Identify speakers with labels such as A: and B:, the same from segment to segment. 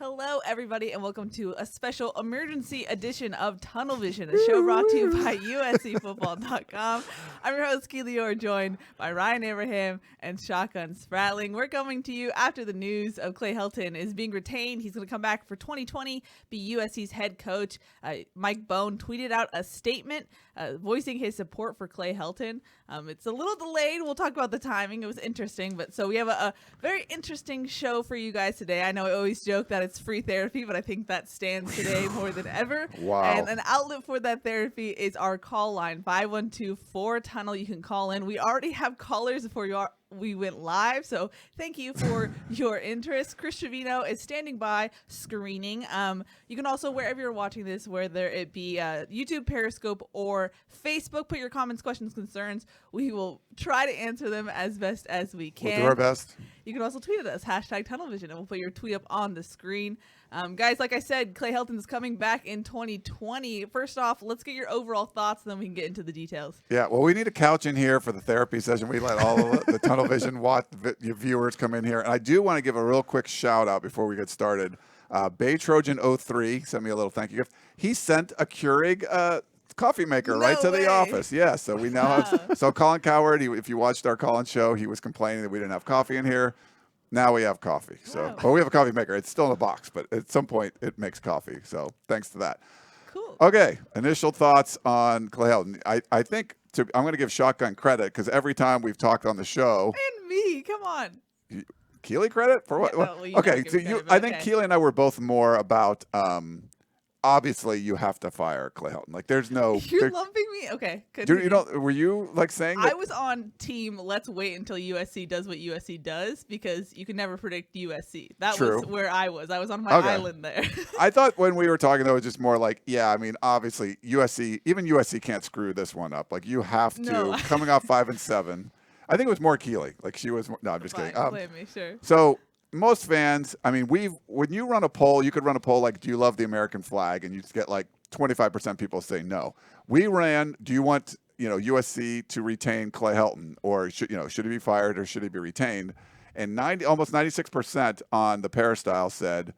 A: Hello, everybody, and welcome to a special emergency edition of Tunnel Vision, a show brought to you by USCFootball.com. I'm your host, Keely, joined by Ryan Abraham and Shotgun Spratling. We're coming to you after the news of Clay Helton is being retained. He's going to come back for 2020, be USC's head coach. Mike Bohn tweeted out a statement voicing his support for Clay Helton. It's a little delayed. We'll talk about the timing. It was interesting, but so we have a very interesting show for you guys today. I know I always joke that it's free therapy, but I think that stands today more than ever.
B: Wow.
A: And an outlet for that therapy is our call line, 512-4-TUNNEL. You can call in. We already have callers before we went live, so thank you for your interest. Chris Trevino is standing by screening. You can also, wherever you're watching this, whether it be YouTube, Periscope, or Facebook, put your comments, questions, concerns. We will try to answer them as best as we can.
B: We'll do our best.
A: You can also tweet at us, #TunnelVision, and we'll put your tweet up on the screen. Guys, like I said, Clay Helton is coming back in 2020. First off, let's get your overall thoughts, and then we can get into the details.
B: Yeah, well, we need a couch in here for the therapy session. We let all of the Tunnel Vision viewers come in here. And I do want to give a real quick shout out before we get started. Bay Trojan 03 sent me a little thank you gift. He sent a Keurig coffee maker right to the office. Yeah, so we now have. So Colin Coward, if you watched our Colin show, he was complaining that we didn't have coffee in here. Now we have coffee. So, well, we have a coffee maker. It's still in a box, but at some point it makes coffee. So thanks to that.
A: Cool.
B: Okay, initial thoughts on Clay Helton. I think I'm going to give Shotgun credit because every time we've talked on the show.
A: And me, come on.
B: Keely credit for what?
A: Yeah, well,
B: okay, so I think Keely and I were both more about. Obviously, you have to fire Clay Helton. Like, there's no.
A: You're lumping me? Okay.
B: Were you like saying that?
A: I was on team, let's wait until USC does what USC does, because you can never predict USC. That was where I was. I was on my island there.
B: I thought when we were talking, though, it was just more like, yeah, I mean, obviously, even USC can't screw this one up. Like, you have to, coming off 5-7. I think it was more Keely. Like, she was, no, I'm just kidding.
A: Blame me, sure.
B: So, most fans, I mean, when you run a poll, you could run a poll like, do you love the American flag? And you just get like 25% people say no. We ran, do you want, USC to retain Clay Helton, or should he be fired or should he be retained? And almost 96% on the peristyle said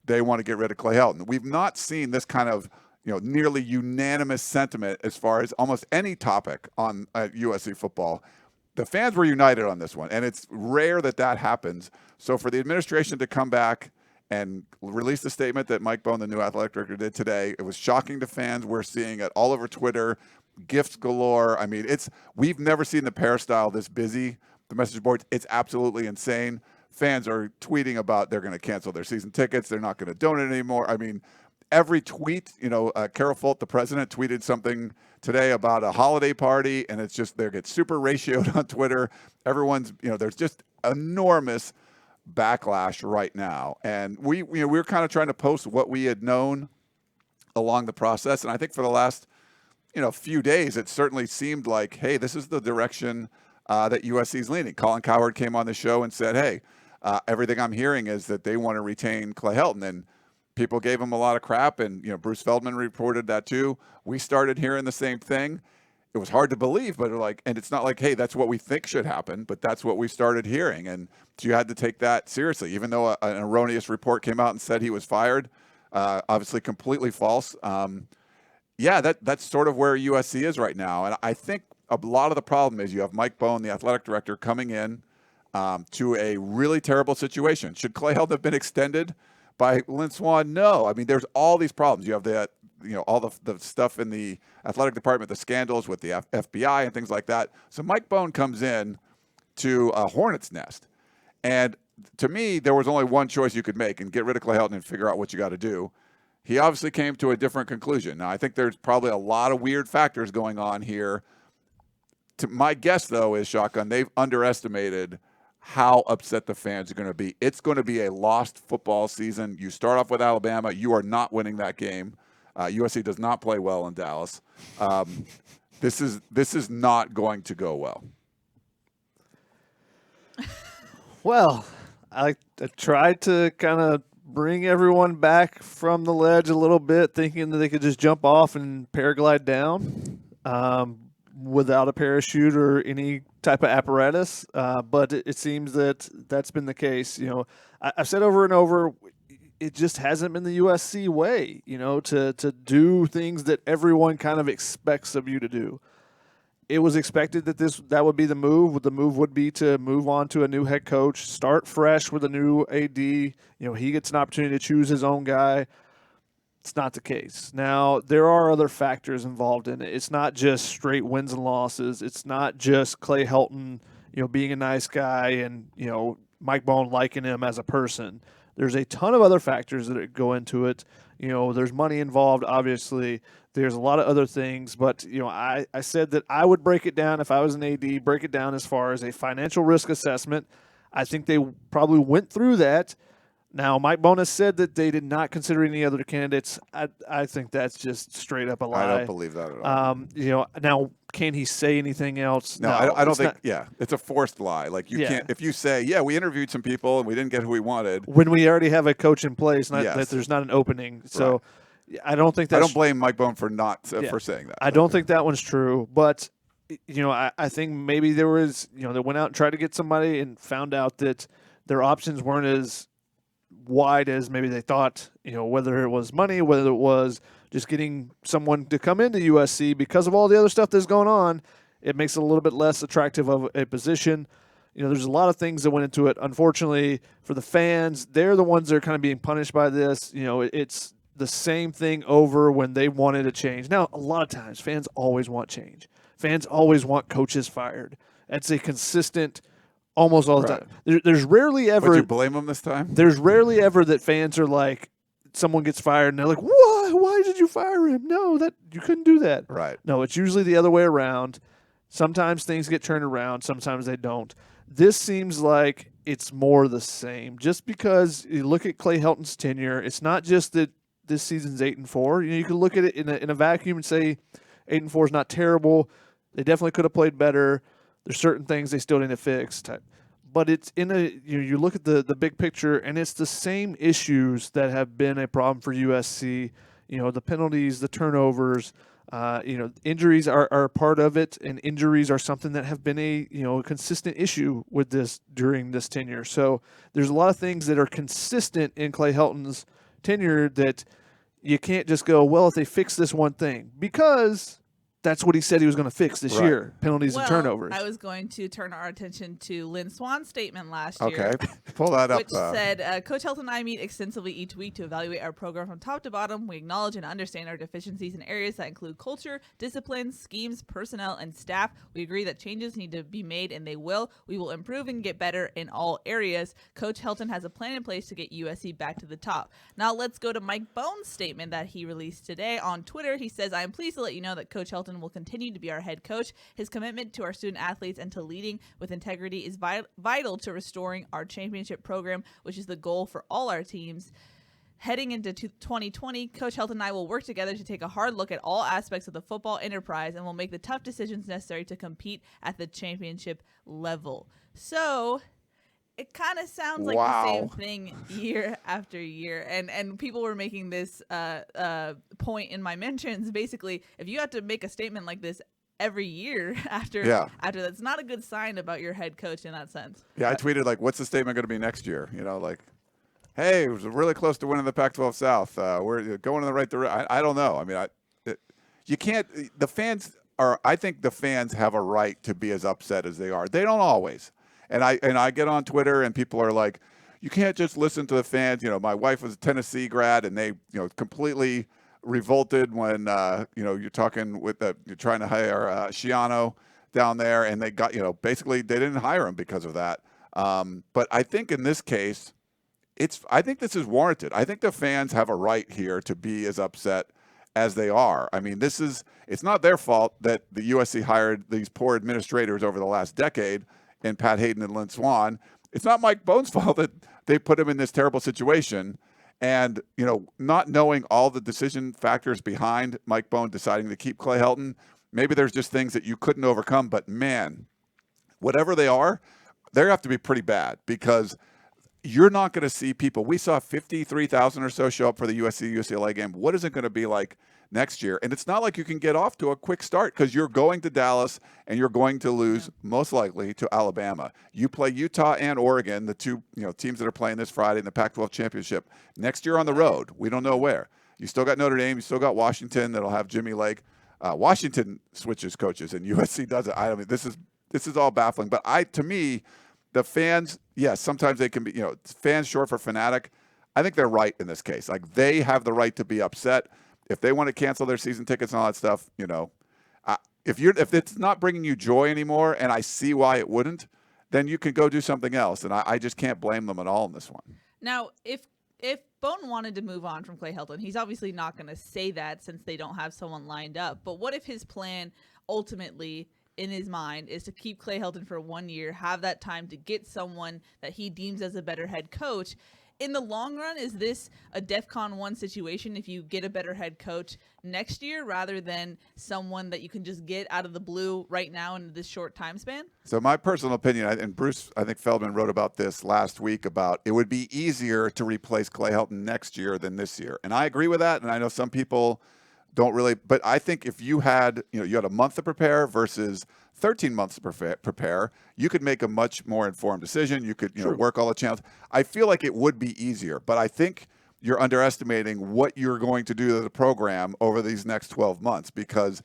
B: they want to get rid of Clay Helton. We've not seen this kind of, nearly unanimous sentiment as far as almost any topic on USC football. The fans were united on this one, and it's rare that happens. So for the administration to come back and release the statement that Mike Bohn, the new athletic director, did today, it was shocking to fans. We're seeing it all over Twitter, gifts galore. I mean, we've never seen the peristyle this busy, the message boards. It's absolutely insane. Fans are tweeting about they're going to cancel their season tickets. They're not going to donate anymore. I mean, every tweet, Carol Folt, the president, tweeted something today about a holiday party, and it's just they get super ratioed on Twitter. Everyone's, there's just enormous backlash right now, and we were kind of trying to post what we had known along the process, and I think for the last, few days, it certainly seemed like, hey, this is the direction that USC is leaning. Colin Coward came on the show and said, hey, everything I'm hearing is that they want to retain Clay Helton, and people gave him a lot of crap, and Bruce Feldman reported that too. We started hearing the same thing. It was hard to believe, but and it's not like, hey, that's what we think should happen, but that's what we started hearing, and so you had to take that seriously, even though an erroneous report came out and said he was fired. Obviously, completely false. That's sort of where USC is right now, and I think a lot of the problem is you have Mike Bohn, the athletic director, coming in to a really terrible situation. Should Clay Helton have been extended by Lynn Swann? No. I mean, there's all these problems. You have all the stuff in the athletic department, the scandals with the FBI and things like that. So Mike Bohn comes in to a hornet's nest. And to me, there was only one choice you could make, and get rid of Clay Helton and figure out what you got to do. He obviously came to a different conclusion. Now, I think there's probably a lot of weird factors going on here. My guess, though, is, Shotgun, they've underestimated how upset the fans are going to be. It's going to be a lost football season. You start off with Alabama. You are not winning that game. USC does not play well in Dallas. This is not going to go well.
C: Well, I tried to kind of bring everyone back from the ledge a little bit, thinking that they could just jump off and paraglide down without a parachute or any type of apparatus. But it seems that that's been the case. You know, I've said over and over, it just hasn't been the USC way, you know, to do things that everyone kind of expects of you to do. It was expected that that would be the move. The move would be to move on to a new head coach, start fresh with a new AD. You know, he gets an opportunity to choose his own guy. It's not the case. Now, there are other factors involved in it. It's not just straight wins and losses. It's not just Clay Helton, you know, being a nice guy and, you know, Mike Bohn liking him as a person. There's a ton of other factors that go into it. You know, there's money involved, obviously. There's a lot of other things. But, you know, I said that I would break it down if I was an AD, break it down as far as a financial risk assessment. I think they probably went through that. Now, Mike Bohn has said that they did not consider any other candidates. I think that's just straight up a lie.
B: I don't believe that at all.
C: You know, now, can he say anything else?
B: No, I don't think. It's a forced lie. Like you can't. If you say, "Yeah, we interviewed some people and we didn't get who we wanted,"
C: when we already have a coach in place, that there's not an opening. So, right. I don't think that's.
B: I don't blame Mike Bohn for for saying that.
C: I don't think that one's true, but you know, I think maybe there was, you know, they went out and tried to get somebody and found out that their options weren't as wide as maybe they thought, you know, whether it was money, whether it was just getting someone to come into USC because of all the other stuff that's going on, it makes it a little bit less attractive of a position. You know, there's a lot of things that went into it. Unfortunately, for the fans, they're the ones that are kind of being punished by this. You know, it's the same thing over when they wanted a change. Now, a lot of times, fans always want change. Fans always want coaches fired. That's a consistent almost all the time. There's rarely ever.
B: Would you blame them this time?
C: There's rarely ever that fans are like, someone gets fired and they're like, "Why? Why did you fire him? No, that you couldn't do that."
B: Right.
C: No, it's usually the other way around. Sometimes things get turned around. Sometimes they don't. This seems like it's more the same. Just because you look at Clay Helton's tenure, it's not just that this season's 8-4. You know, you can look at it in a vacuum and say 8-4 is not terrible. They definitely could have played better. There's certain things they still need to fix. But it's in you look at the big picture, and it's the same issues that have been a problem for USC. You know, the penalties, the turnovers, you know, injuries are part of it, and injuries are something that have been a consistent issue with this during this tenure. So there's a lot of things that are consistent in Clay Helton's tenure that you can't just go, well, if they fix this one thing, because that's what he said he was going to fix this year, penalties and turnovers.
A: I was going to turn our attention to Lynn Swan's statement last
B: year.
A: Okay,
B: pull that up.
A: Which said, Coach Helton and I meet extensively each week to evaluate our program from top to bottom. We acknowledge and understand our deficiencies in areas that include culture, discipline, schemes, personnel, and staff. We agree that changes need to be made, and they will. We will improve and get better in all areas. Coach Helton has a plan in place to get USC back to the top. Now let's go to Mike Bohn's statement that he released today on Twitter. He says, "I am pleased to let you know that Coach Helton will continue to be our head coach. His commitment to our student athletes and to leading with integrity is vital to restoring our championship program, which is the goal for all our teams. Heading into 2020, Coach Helton and I will work together to take a hard look at all aspects of the football enterprise and will make the tough decisions necessary to compete at the championship level." So it kind of sounds like the same thing year after year. And people were making this point in my mentions. Basically, if you have to make a statement like this every year after that's not a good sign about your head coach in that sense.
B: Yeah, I tweeted, like, what's the statement going to be next year? You know, like, hey, it was really close to winning the Pac-12 South. We're going in the right direction. I don't know. I mean, you can't – the fans are – I think the fans have a right to be as upset as they are. They don't always. And I get on Twitter and people are like, you can't just listen to the fans. You know, my wife was a Tennessee grad and they, completely revolted when, you're talking with you're trying to hire Shiano down there and they got, basically they didn't hire him because of that. But I think in this case, I think this is warranted. I think the fans have a right here to be as upset as they are. I mean, it's not their fault that the USC hired these poor administrators over the last decade in Pat Hayden and Lynn Swan. It's not Mike Bohn's fault that they put him in this terrible situation. And, not knowing all the decision factors behind Mike Bohn deciding to keep Clay Helton, maybe there's just things that you couldn't overcome. But, man, whatever they are, they have to be pretty bad because you're not going to see people. We saw 53,000 or so show up for the USC-UCLA game. What is it going to be like next year? And it's not like you can get off to a quick start because you're going to Dallas and you're going to lose most likely to Alabama. You play Utah and Oregon, the two teams that are playing this Friday in the Pac-12 championship. Next year on the road, we don't know where. You still got Notre Dame. You still got Washington that'll have Jimmy Lake. Washington switches coaches and USC doesn't. I mean, this is all baffling. But to me, the fans, yes, sometimes they can be, fans short for fanatic. I think they're right in this case. Like, they have the right to be upset. If they want to cancel their season tickets and all that stuff, if it's not bringing you joy anymore, and I see why it wouldn't, then you can go do something else. And I just can't blame them at all in this one.
A: Now, if Bohn wanted to move on from Clay Helton, he's obviously not going to say that since they don't have someone lined up. But what if his plan ultimately, in his mind, is to keep Clay Helton for 1 year, have that time to get someone that he deems as a better head coach? In the long run, is this a DEFCON 1 situation if you get a better head coach next year rather than someone that you can just get out of the blue right now in this short time span?
B: So my personal opinion, and Bruce, I think Feldman wrote about this last week, about it would be easier to replace Clay Helton next year than this year. And I agree with that, and I know some people don't really, but I think if you had, you had a month to prepare versus 13 months to prepare, you could make a much more informed decision. You could, work all the channels. I feel like it would be easier, but I think you're underestimating what you're going to do to the program over these next 12 months because,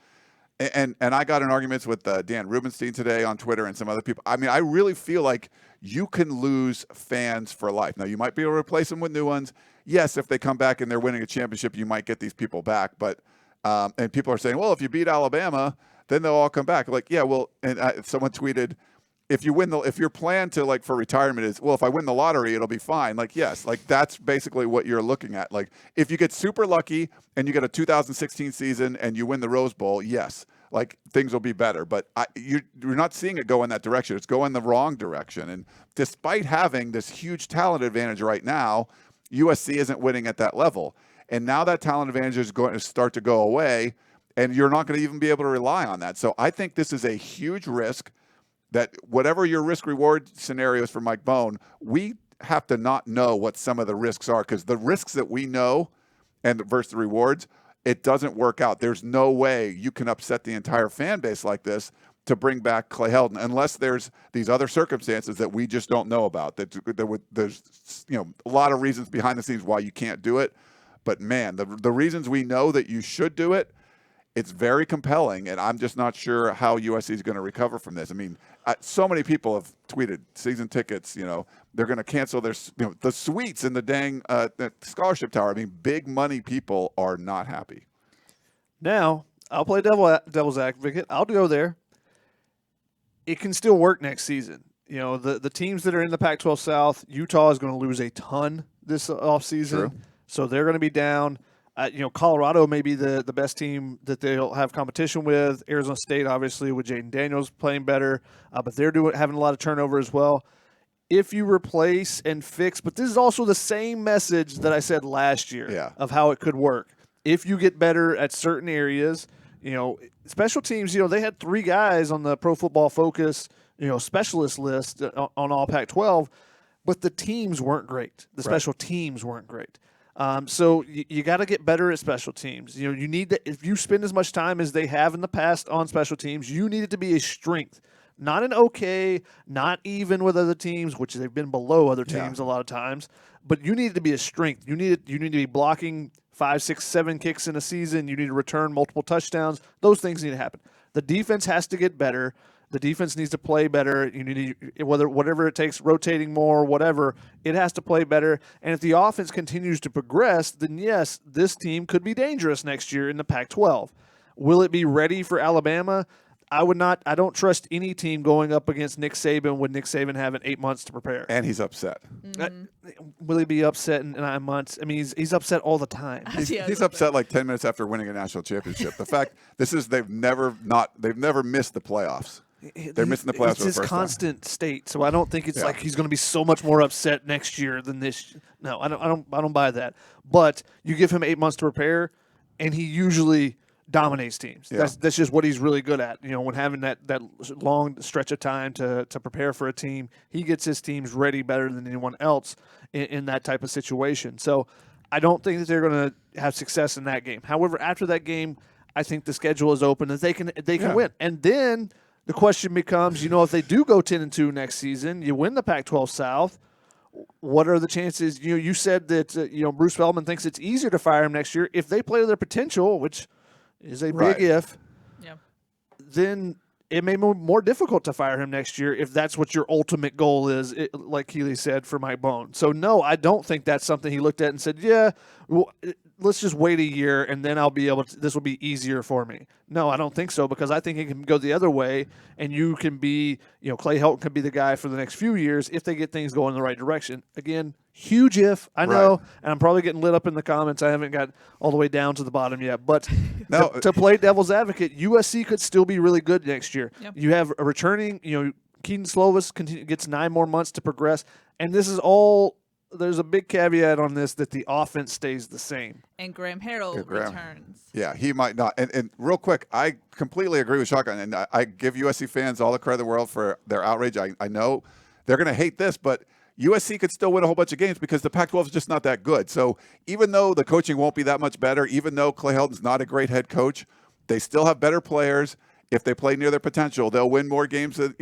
B: and I got in arguments with Dan Rubenstein today on Twitter and some other people. I mean, I really feel like you can lose fans for life. Now, you might be able to replace them with new ones. Yes, if they come back and they're winning a championship, you might get these people back, but and people are saying, well, if you beat Alabama, then they'll all come back. Like, yeah, well, and someone tweeted, if your plan to for retirement is, well, if I win the lottery, it'll be fine. Like, yes, that's basically what you're looking at. Like, if you get super lucky and you get a 2016 season and you win the Rose Bowl, yes, things will be better. But you're not seeing it go in that direction. It's going the wrong direction. And despite having this huge talent advantage right now, USC isn't winning at that level. And now that talent advantage is going to start to go away, and you're not going to even be able to rely on that. So I think this is a huge risk that whatever your risk-reward scenario is for Mike Bohn, we have to not know what some of the risks are because the risks that we know and versus the rewards, it doesn't work out. There's no way you can upset the entire fan base like this to bring back Clay Helton unless there's these other circumstances that we just don't know about. There's a lot of reasons behind the scenes why you can't do it. But, man, the reasons we know that you should do it, it's very compelling, and I'm just not sure how USC is going to recover from this. I mean, so many people have tweeted season tickets, they're going to cancel their, the suites in the dang the scholarship tower. I mean, big money people are not happy.
C: Now, I'll play devil's advocate. I'll go there. It can still work next season. The teams that are in the Pac-12 South, Utah is going to lose a ton this offseason.
B: True.
C: So they're going to be down. Colorado may be the best team that they'll have competition with. Arizona State, obviously, with Jaden Daniels playing better, but they're having a lot of turnover as well. If you replace and fix, but this is also the same message that I said last year of how it could work. If you get better at certain areas, special teams, they had 3 guys on the Pro Football Focus, specialist list on all Pac-12, but the teams weren't great. The special teams weren't great. So you got to get better at special teams. You need to, if you spend as much time as they have in the past on special teams, you need it to be a strength, not an okay, not even with other teams, which they've been below other teams a lot of times. But you need it to be a strength. You need to be blocking 5, 6, 7 kicks in a season. You need to return multiple touchdowns. Those things need to happen. The defense has to get better. The defense needs to play better. You need to, whatever it takes, rotating more, whatever, it has to play better. And if the offense continues to progress, then yes, this team could be dangerous next year in the Pac-12. Will it be ready for Alabama? I don't trust any team going up against Nick Saban with Nick Saban having 8 months to prepare.
B: And he's upset.
C: Will he be upset in 9 months? I mean, he's upset all the time.
B: He's upset like 10 minutes after winning a national championship. The fact they've never missed the playoffs. They're missing the playoffs
C: It's
B: for the
C: his
B: first
C: constant state. So I don't think it's like he's going to be so much more upset next year than this. No, I don't buy that. But you give him 8 months to prepare, and he usually dominates teams.
B: Yeah.
C: That's just what he's really good at. When having that long stretch of time to prepare for a team, he gets his teams ready better than anyone else in that type of situation. So I don't think that they're going to have success in that game. However, after that game, I think the schedule is open and they can win. And then the question becomes, if they do go 10-2 next season, you win the Pac-12 South. What are the chances? You said that Bruce Feldman thinks it's easier to fire him next year if they play to their potential, which is a big if.
A: Yeah.
C: Then it may be more difficult to fire him next year if that's what your ultimate goal is, like Keely said, for Mike Bohn. So, no, I don't think that's something he looked at and said, let's just wait a year and then I'll be able to – this will be easier for me. No, I don't think so, because I think it can go the other way, and you can be – Clay Helton could be the guy for the next few years if they get things going in the right direction. Again, huge if, I know, and I'm probably getting lit up in the comments. I haven't got all the way down to the bottom yet. But to play devil's advocate, USC could still be really good next year.
A: Yep.
C: You have a returning Keaton Slovis gets 9 more months to progress, and this is all – there's a big caveat on this, that the offense stays the same.
A: And Graham Harrell returns.
B: Yeah, he might not. And real quick, I completely agree with Shotgun, and I give USC fans all the credit in the world for their outrage. I know they're going to hate this, but USC could still win a whole bunch of games because the Pac-12 is just not that good. So even though the coaching won't be that much better, even though Clay Helton's not a great head coach, they still have better players. If they play near their potential, they'll win more games than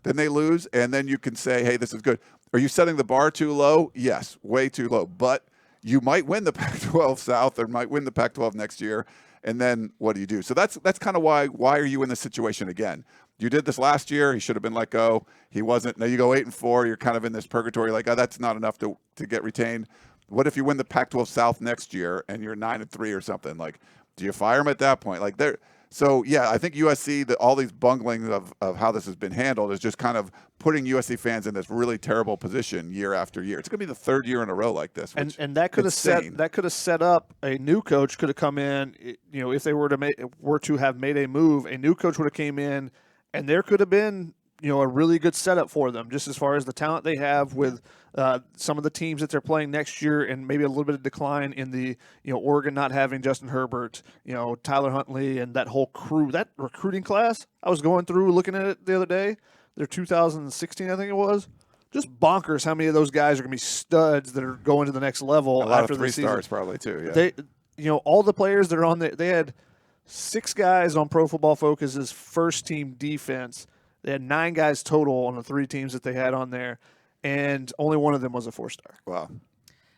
B: they lose, and then you can say, hey, this is good. Are you setting the bar too low? Yes, way too low. But you might win the Pac-12 South or might win the Pac-12 next year, and then what do you do? So that's kind of why are you in this situation again? You did this last year. He should have been let go. He wasn't. Now you go 8-4. You're kind of in this purgatory, like, oh, that's not enough to get retained. What if you win the Pac-12 South next year and you're 9-3 or something? Like, do you fire him at that point? Like, So, yeah, I think USC, all these bungling of how this has been handled is just kind of putting USC fans in this really terrible position year after year. It's going to be the third year in a row like this.
C: And that could have set up a new coach could have come in. If they were to have made a move, a new coach would have came in, and there could have been a really good setup for them, just as far as the talent they have with some of the teams that they're playing next year, and maybe a little bit of decline in the Oregon not having Justin Herbert, Tyler Huntley, and that whole crew, that recruiting class. I was going through looking at it the other day. They're 2016, I think it was. Just bonkers how many of those guys are going to be studs that are going to the next level
B: a lot
C: after
B: of
C: the season.
B: 3 stars probably too. Yeah,
C: all the players that are on they had 6 guys on Pro Football Focus's first team defense. They had 9 guys total on the 3 teams that they had on there, and only one of them was a 4-star.
B: Wow.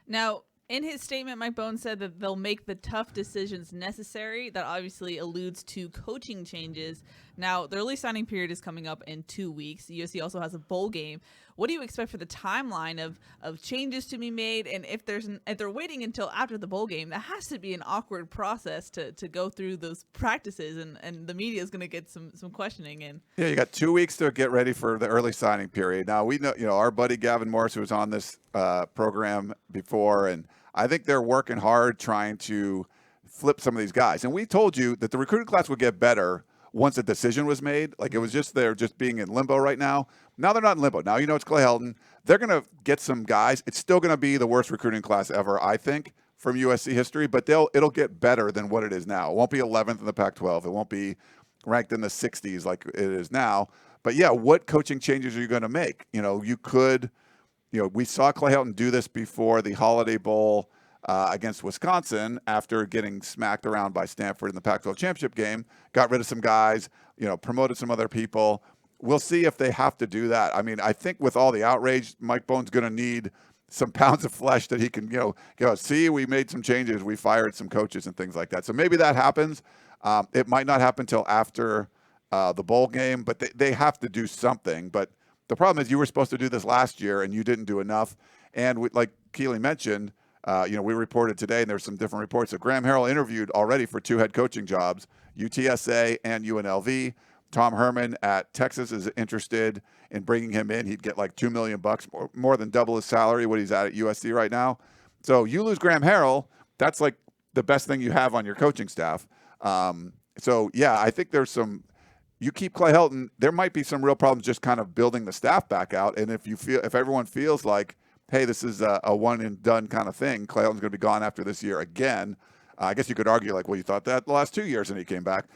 A: Now, in his statement, Mike Bohn said that they'll make the tough decisions necessary. That obviously alludes to coaching changes. Now, the early signing period is coming up in 2 weeks. USC also has a bowl game. What do you expect for the timeline of changes to be made? And if they're waiting until after the bowl game, that has to be an awkward process to go through those practices, and the media is going to get some questioning in.
B: Yeah, you got 2 weeks to get ready for the early signing period. Now, we know, our buddy Gavin Morris, who was on this program before, and I think they're working hard trying to flip some of these guys. And we told you that the recruiting class would get better once a decision was made. Like, it was just they're just being in limbo right now. Now they're not in limbo. Now it's Clay Helton. They're going to get some guys. It's still going to be the worst recruiting class ever, I think, from USC history, but it'll get better than what it is now. It won't be 11th in the Pac-12. It won't be ranked in the 60s like it is now. But, yeah, what coaching changes are you going to make? You could – we saw Clay Helton do this before the Holiday Bowl against Wisconsin after getting smacked around by Stanford in the Pac-12 championship game, got rid of some guys, promoted some other people. We'll see if they have to do that. I mean, I think with all the outrage, Mike Bohn's going to need some pounds of flesh that he can, go, see, we made some changes. We fired some coaches and things like that. So maybe that happens. It might not happen until after the bowl game, but they have to do something. But the problem is you were supposed to do this last year and you didn't do enough. And like Keely mentioned, we reported today, and there's some different reports that Graham Harrell interviewed already for 2 head coaching jobs, UTSA and UNLV. Tom Herman at Texas is interested in bringing him in. He'd get like $2 million, more than double his salary, what he's at USC right now. So you lose Graham Harrell, that's like the best thing you have on your coaching staff. So yeah, I think there's some. You keep Clay Helton, there might be some real problems just kind of building the staff back out. And if everyone feels like, hey, this is a one and done kind of thing, Clay Helton's going to be gone after this year again. I guess you could argue like, well, you thought that the last 2 years and he came back.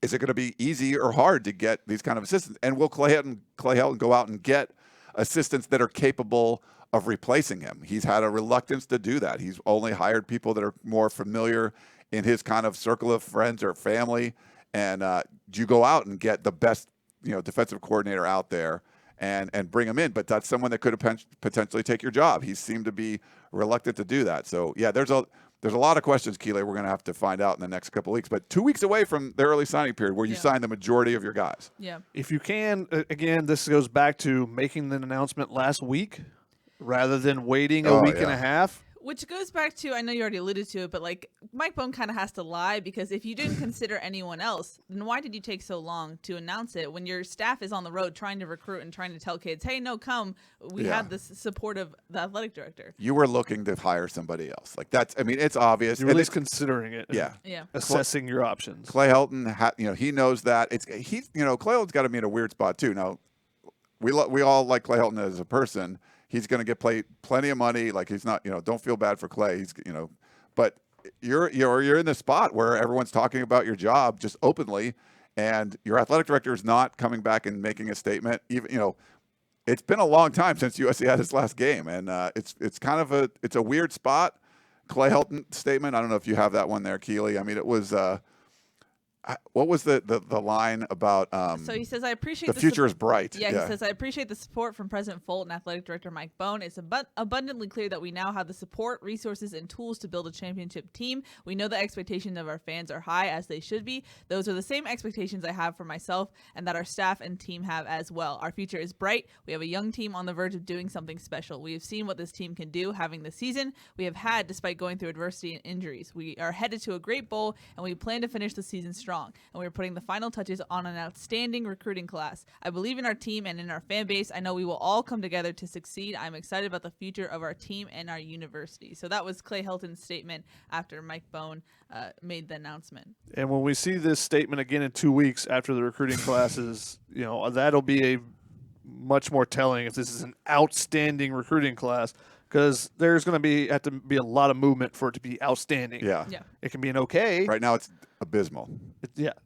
B: Is it going to be easy or hard to get these kind of assistants? And will Clay Helton go out and get assistants that are capable of replacing him? He's had a reluctance to do that. He's only hired people that are more familiar in his kind of circle of friends or family. And do you go out and get the best, defensive coordinator out there and bring him in? But that's someone that could potentially take your job. He seemed to be reluctant to do that. So yeah, there's a lot of questions, Keely, we're going to have to find out in the next couple of weeks. But 2 weeks away from the early signing period where you sign the majority of your guys.
A: Yeah.
C: If you can, again, this goes back to making the announcement last week rather than waiting a week and a half.
A: Which goes back to, I know you already alluded to it, but like Mike Bohn kind of has to lie, because if you didn't consider anyone else, then why did you take so long to announce it when your staff is on the road trying to recruit and trying to tell kids, hey, no, come. We have the support of the athletic director.
B: You were looking to hire somebody else. Like it's obvious.
C: You're at least considering it.
B: Yeah.
C: Assessing your options.
B: Clay Helton, he knows that. Clay Helton's got to be in a weird spot too. Now, we all like Clay Helton as a person. He's going to get plenty of money. Like he's not, don't feel bad for Clay. He's, but you're in the spot where everyone's talking about your job just openly, and your athletic director is not coming back and making a statement. Even, it's been a long time since USC had its last game, and it's kind of a weird spot. Clay Helton statement. I don't know if you have that one there, Keely. I mean, it was. What was the line about?
A: So he says, I appreciate
B: the future is bright.
A: Yeah, he says, I appreciate the support from President Folt and Athletic Director Mike Bohn. It's abundantly clear that we now have the support, resources, and tools to build a championship team. We know the expectations of our fans are high, as they should be. Those are the same expectations I have for myself and that our staff and team have as well. Our future is bright. We have a young team on the verge of doing something special. We have seen what this team can do, having the season we have had despite going through adversity and injuries. We are headed to a great bowl, and we plan to finish the season strong. And we're putting the final touches on an outstanding recruiting class. I believe in our team and in our fan base. I know we will all come together to succeed. I'm excited about the future of our team and our university. So that was Clay Helton's statement after Mike Bohn made the announcement.
C: And when we see this statement again in 2 weeks after the recruiting classes, that'll be a much more telling if this is an outstanding recruiting class, because there's going to have to be a lot of movement for it to be outstanding.
B: Yeah.
C: It can be an okay.
B: Right now it's abysmal.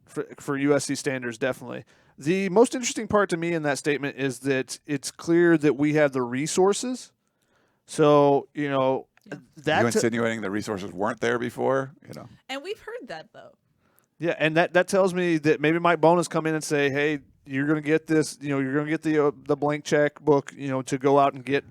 C: For USC standards, definitely. The most interesting part to me in that statement is that it's clear that we have the resources. So,
B: that you insinuating the resources weren't there before,
A: And we've heard that, though.
C: Yeah, and that tells me that maybe Mike Bohn has come in and say, hey, you're going to get this, you're going to get the blank checkbook, to go out and get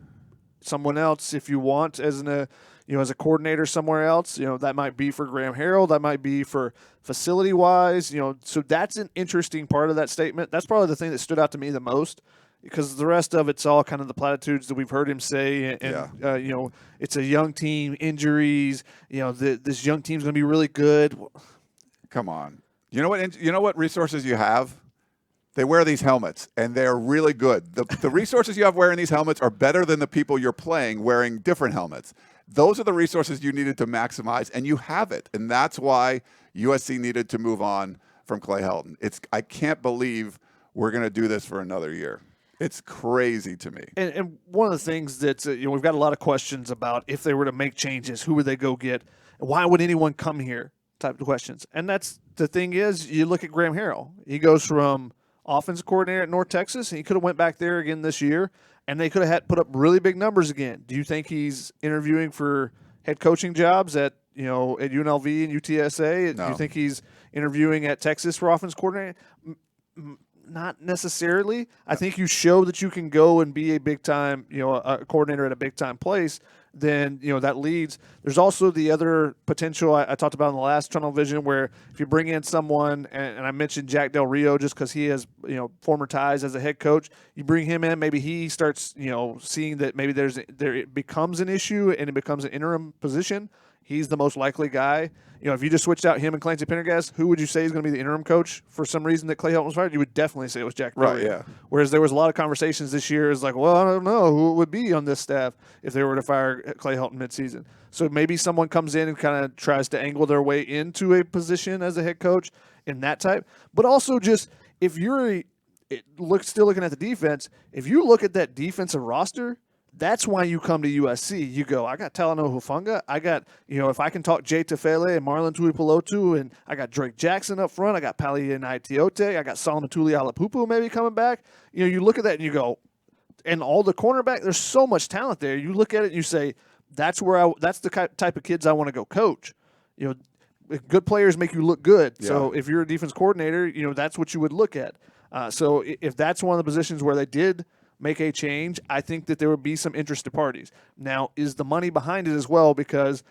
C: someone else if you want as a coordinator somewhere else. That might be for Graham Harrell, that might be for facility wise, so that's an interesting part of that statement. That's probably the thing that stood out to me the most, because the rest of it's all kind of the platitudes that we've heard him say, and it's a young team, injuries, this young team's going to be really good.
B: Come on. You know what resources you have? They wear these helmets, and they're really good. The resources you have wearing these helmets are better than the people you're playing wearing different helmets. Those are the resources you needed to maximize, and you have it. And that's why USC needed to move on from Clay Helton. I can't believe we're going to do this for another year. It's crazy to me.
C: And one of the things that we've got a lot of questions about, if they were to make changes, who would they go get? Why would anyone come here? Type of questions. And that's the thing is, you look at Graham Harrell. He goes from offensive coordinator at North Texas, and he could have went back there again this year, and they could have put up really big numbers again. Do you think he's interviewing for head coaching jobs at UNLV and UTSA?
B: No.
C: Do you think he's interviewing at Texas for offensive coordinator? Not necessarily. I think you show that you can go and be a big time, a coordinator at a big time place. Then that leads. There's also the other potential I talked about in the last Tunnel Vision, where if you bring in someone, and I mentioned Jack Del Rio just because he has former ties as a head coach, you bring him in, maybe he starts seeing that maybe it becomes an issue and it becomes an interim position. he's the most likely guy. If you just switched out him and Clancy Pendergast, who would you say is going to be the interim coach for some reason that Clay Helton was fired? You would definitely say it was Jack Dougherty.
B: Right, yeah.
C: Whereas there was a lot of conversations this year is like, well, I don't know who it would be on this staff if they were to fire Clay Helton midseason. So maybe someone comes in and kind of tries to angle their way into a position as a head coach in that type. But also just if you're still looking at the defense, if you look at that defensive roster, that's why you come to USC. You go, I got Talanoa Hufanga. I got, if I can talk Jay Tefele and Marlon Tuipulotu, and I got Drake Jackson up front. I got Palia Naitiote. I got Solomon Tulialapupu maybe coming back. You look at that and you go, and all the cornerback, there's so much talent there. You look at it and you say, that's the type of kids I want to go coach. Good players make you look good. Yeah. So if you're a defense coordinator, that's what you would look at. So if that's one of the positions where they did make a change, I think that there would be some interested parties. Now, is the money behind it as well? Because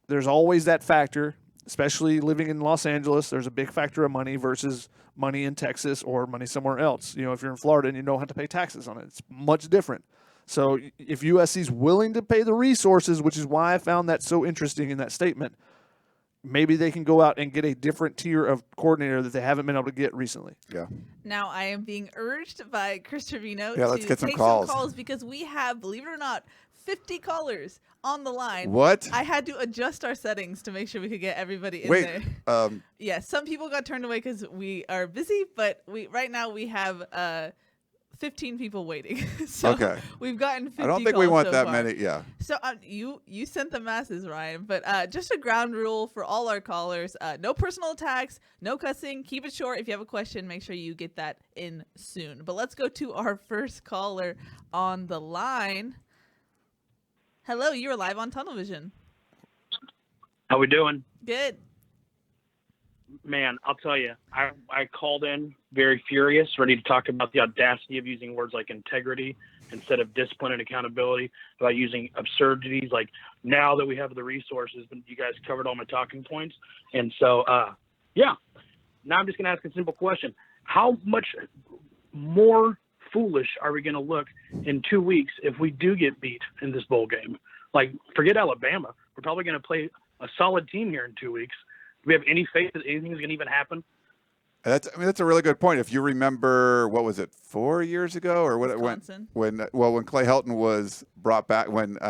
C: there's always that factor, especially living in Los Angeles. There's a big factor of money versus money in Texas or money somewhere else. If you're in Florida and you don't have to pay taxes on it, it's much different. So if USC's willing to pay the resources, which is why I found that so interesting in that statement, maybe they can go out and get a different tier of coordinator that they haven't been able to get recently.
B: Yeah.
A: Now I am being urged by Chris Trevino
B: to
A: let's
B: get
A: take
B: some
A: calls because we have, believe it or not, 50 callers on the line.
B: What?
A: I had to adjust our settings to make sure we could get everybody in there. Yeah, some people got turned away because we are busy, but right now we have 15 people waiting. So
B: okay.
A: We've gotten 50
B: I don't think we want
A: so
B: that
A: far.
B: many. Yeah.
A: So you sent the masses, Ryan. But just a ground rule for all our callers: no personal attacks, no cussing. Keep it short. If you have a question, make sure you get that in soon. But let's go to our first caller on the line. Hello, you're live on Tunnel Vision.
D: How we doing?
A: Good.
D: Man, I'll tell you, I called in very furious, ready to talk about the audacity of using words like integrity instead of discipline and accountability, about using absurdities like now that we have the resources, but you guys covered all my talking points. And so, now I'm just going to ask a simple question. How much more foolish are we going to look in 2 weeks if we do get beat in this bowl game? Like, forget Alabama. We're probably going to play a solid team here in 2 weeks. Do we have any faith that anything is going to even happen?
B: That's a really good point. If you remember, what was it, 4 years ago or what? When Clay Helton was brought back,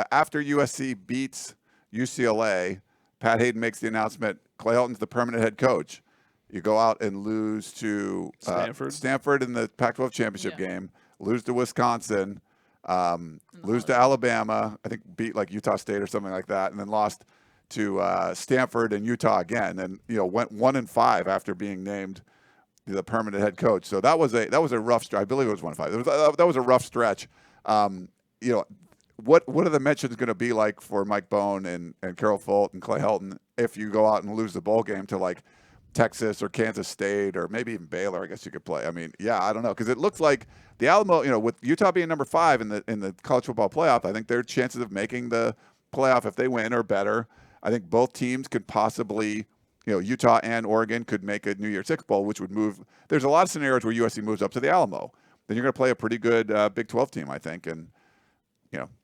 B: after USC beats UCLA, Pat Hayden makes the announcement, Clay Helton's the permanent head coach. You go out and lose to Stanford in the Pac-12 championship game, lose to Wisconsin, lose to Alabama, I think beat like Utah State or something like that, and then lost to Stanford and Utah again, and went 1-5 after being named the permanent head coach. So that was a rough stretch. I believe it was 1-5. That was a rough stretch. What are the mentions going to be like for Mike Bohn and Carol Folt and Clay Helton if you go out and lose the bowl game to like Texas or Kansas State or maybe even Baylor? I guess you could play. I mean, I don't know, because it looks like the Alamo, with Utah being number 5 in the college football playoff, I think their chances of making the playoff if they win are better. I think both teams could possibly, Utah and Oregon could make a New Year's Six Bowl, which would move. There's a lot of scenarios where USC moves up to the Alamo. Then you're going to play a pretty good Big 12 team, I think, and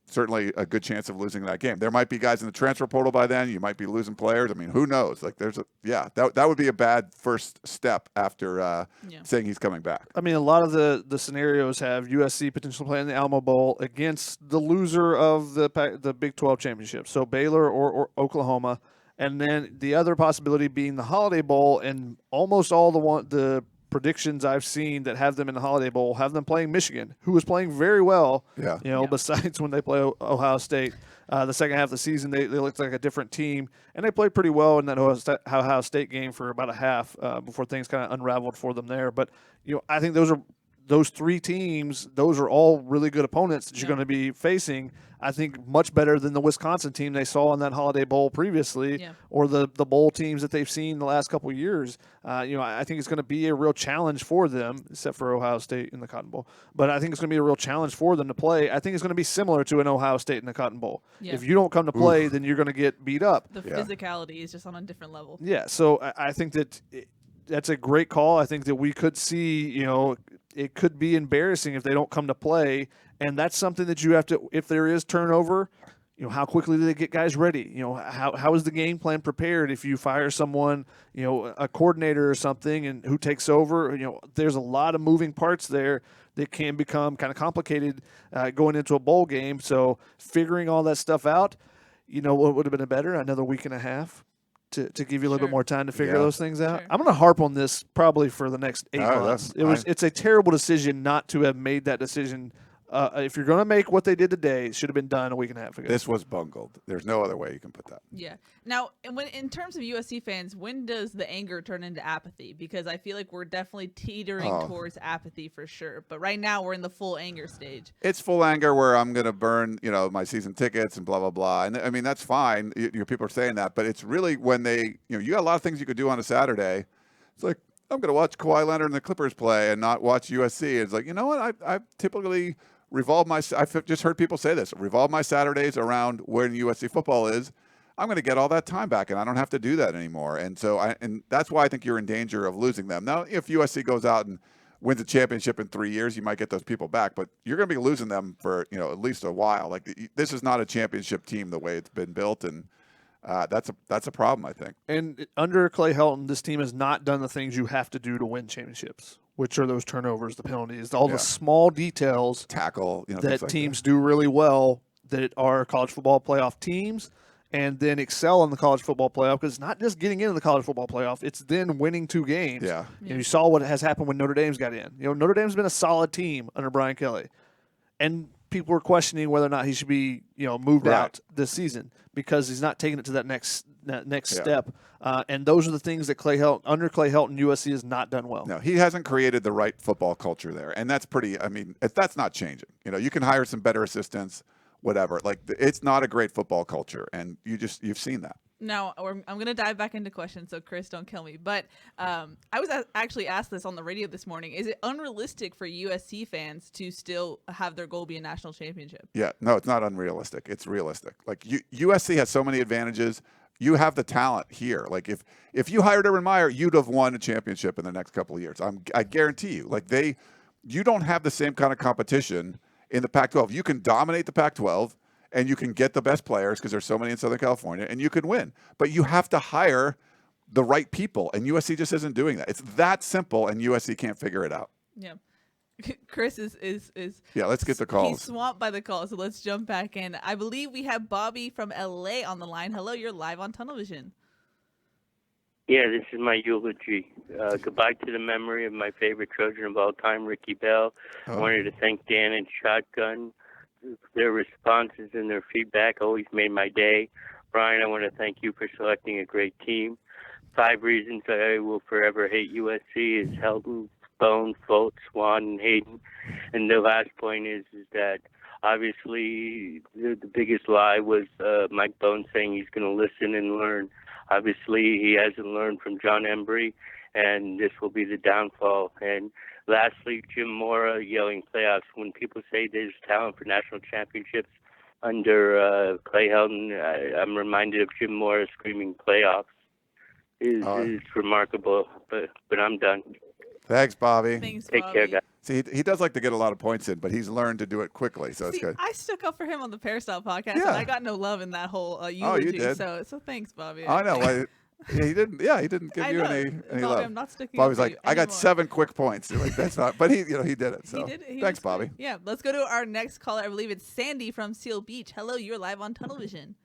B: certainly a good chance of losing that game. There might be guys in the transfer portal by then. You might be losing players. I mean, who knows? Like, that would be a bad first step after saying he's coming back.
C: I mean, a lot of the scenarios have USC potentially playing the Alamo Bowl against the loser of the Big 12 championship, so Baylor or Oklahoma, and then the other possibility being the Holiday Bowl, and almost all the predictions I've seen that have them in the Holiday Bowl have them playing Michigan, who was playing very well, besides when they play Ohio State. The second half of the season, they looked like a different team, and they played pretty well in that Ohio State game for about a half before things kind of unraveled for them there. But, I think those 3 teams, those are all really good opponents that you're going to be facing. I think much better than the Wisconsin team they saw in that Holiday Bowl previously, or the bowl teams that they've seen the last couple of years. I think it's going to be a real challenge for them, except for Ohio State in the Cotton Bowl. But I think it's going to be a real challenge for them to play. I think it's going to be similar to an Ohio State in the Cotton Bowl. Yeah. If you don't come to play, then you're going to get beat up.
A: The physicality is just on a different level.
C: Yeah, so I think that that's a great call. I think that we could see, it could be embarrassing if they don't come to play. And that's something that you have to, if there is turnover, how quickly do they get guys ready? How is the game plan prepared if you fire someone, a coordinator or something, and who takes over? There's a lot of moving parts there that can become kind of complicated going into a bowl game. So figuring all that stuff out, what would have been better? Another week and a half to give you a little bit more time to figure those things out.
A: Sure.
C: I'm going to harp on this probably for the next 8 months. It's a terrible decision not to have made that decision. If you're going to make what they did today, it should have been done a week and a half ago.
B: This was bungled. There's no other way you can put that.
A: Yeah. Now, in terms of USC fans, when does the anger turn into apathy? Because I feel like we're definitely teetering towards apathy for sure. But right now, we're in the full anger stage.
B: It's full anger where I'm going to burn, my season tickets and blah, blah, blah. And I mean, that's fine. People are saying that. But it's really when they, you got a lot of things you could do on a Saturday. It's like, I'm going to watch Kawhi Leonard and the Clippers play and not watch USC. It's like, you know what? I typically I've just heard people say this, revolve my Saturdays around when USC football is. I'm going to get all that time back, and I don't have to do that anymore. And so, and that's why I think you're in danger of losing them. Now, if USC goes out and wins a championship in 3 years, you might get those people back, but you're going to be losing them for, at least a while. Like, this is not a championship team the way it's been built, and that's a problem, I think.
C: And under Clay Helton, this team has not done the things you have to do to win championships, which are those turnovers, the penalties, all the small details
B: tackle
C: that teams do really well that are college football playoff teams, and then excel in the college football playoff, because it's not just getting into the college football playoff, it's then winning 2 games.
B: Yeah.
C: You saw what has happened when Notre Dame's got in. Notre Dame's been a solid team under Brian Kelly, and people were questioning whether or not he should be moved out this season because he's not taking it to that next step. And those are the things that under Clay Helton, USC has not done well.
B: No, he hasn't created the right football culture there, and that's pretty. I mean, that's not changing. You can hire some better assistants, whatever. Like, it's not a great football culture, and you've seen that.
A: Now, I'm going to dive back into questions, so Chris, don't kill me. But I was actually asked this on the radio this morning. Is it unrealistic for USC fans to still have their goal be a national championship?
B: Yeah, no, it's not unrealistic. It's realistic. Like, USC has so many advantages. You have the talent here. Like, if you hired Urban Meyer, you'd have won a championship in the next couple of years. I guarantee you. Like, you don't have the same kind of competition in the Pac-12. You can dominate the Pac-12. And you can get the best players because there's so many in Southern California, and you can win. But you have to hire the right people, and USC just isn't doing that. It's that simple, and USC can't figure it out.
A: Yeah. Chris is
B: yeah, let's get the calls.
A: He's swamped by the calls, so let's jump back in. I believe we have Bobby from LA on the line. Hello, you're live on Tunnel Vision.
E: Yeah, this is my eulogy. Goodbye to the memory of my favorite Trojan of all time, Ricky Bell. I wanted to thank Dan and Shotgun. Their responses and their feedback always made my day. Brian, I want to thank you for selecting a great team. 5 reasons I will forever hate USC is Helton, Bohn, Fultz, Swan, and Hayden. And the last point is that obviously the biggest lie was Mike Bohn saying he's going to listen and learn. Obviously, he hasn't learned from John Embry, and this will be the downfall. And lastly, Jim Mora yelling playoffs. When people say there's talent for national championships under Clay Helton, I'm reminded of Jim Mora screaming playoffs. It's remarkable, but I'm done.
B: Thanks, Bobby.
A: Thanks,
E: Take care, guys.
B: See, he does like to get a lot of points in, but he's learned to do it quickly, so it's good.
A: I stuck up for him on the Peristyle podcast, and I got no love in that whole eulogy.
B: You did.
A: So thanks, Bobby.
B: I know. He didn't give you any
A: Bobby,
B: love.
A: I'm not sticking
B: Bobby's
A: up
B: like,
A: for you
B: I got
A: anymore.
B: 7 quick points. You're like, that's not. But he did it. So
A: He
B: thanks,
A: was
B: Bobby.
A: great. Yeah, let's go to our next caller. I believe it's Sandy from Seal Beach. Hello, you're live on Tunnel Vision.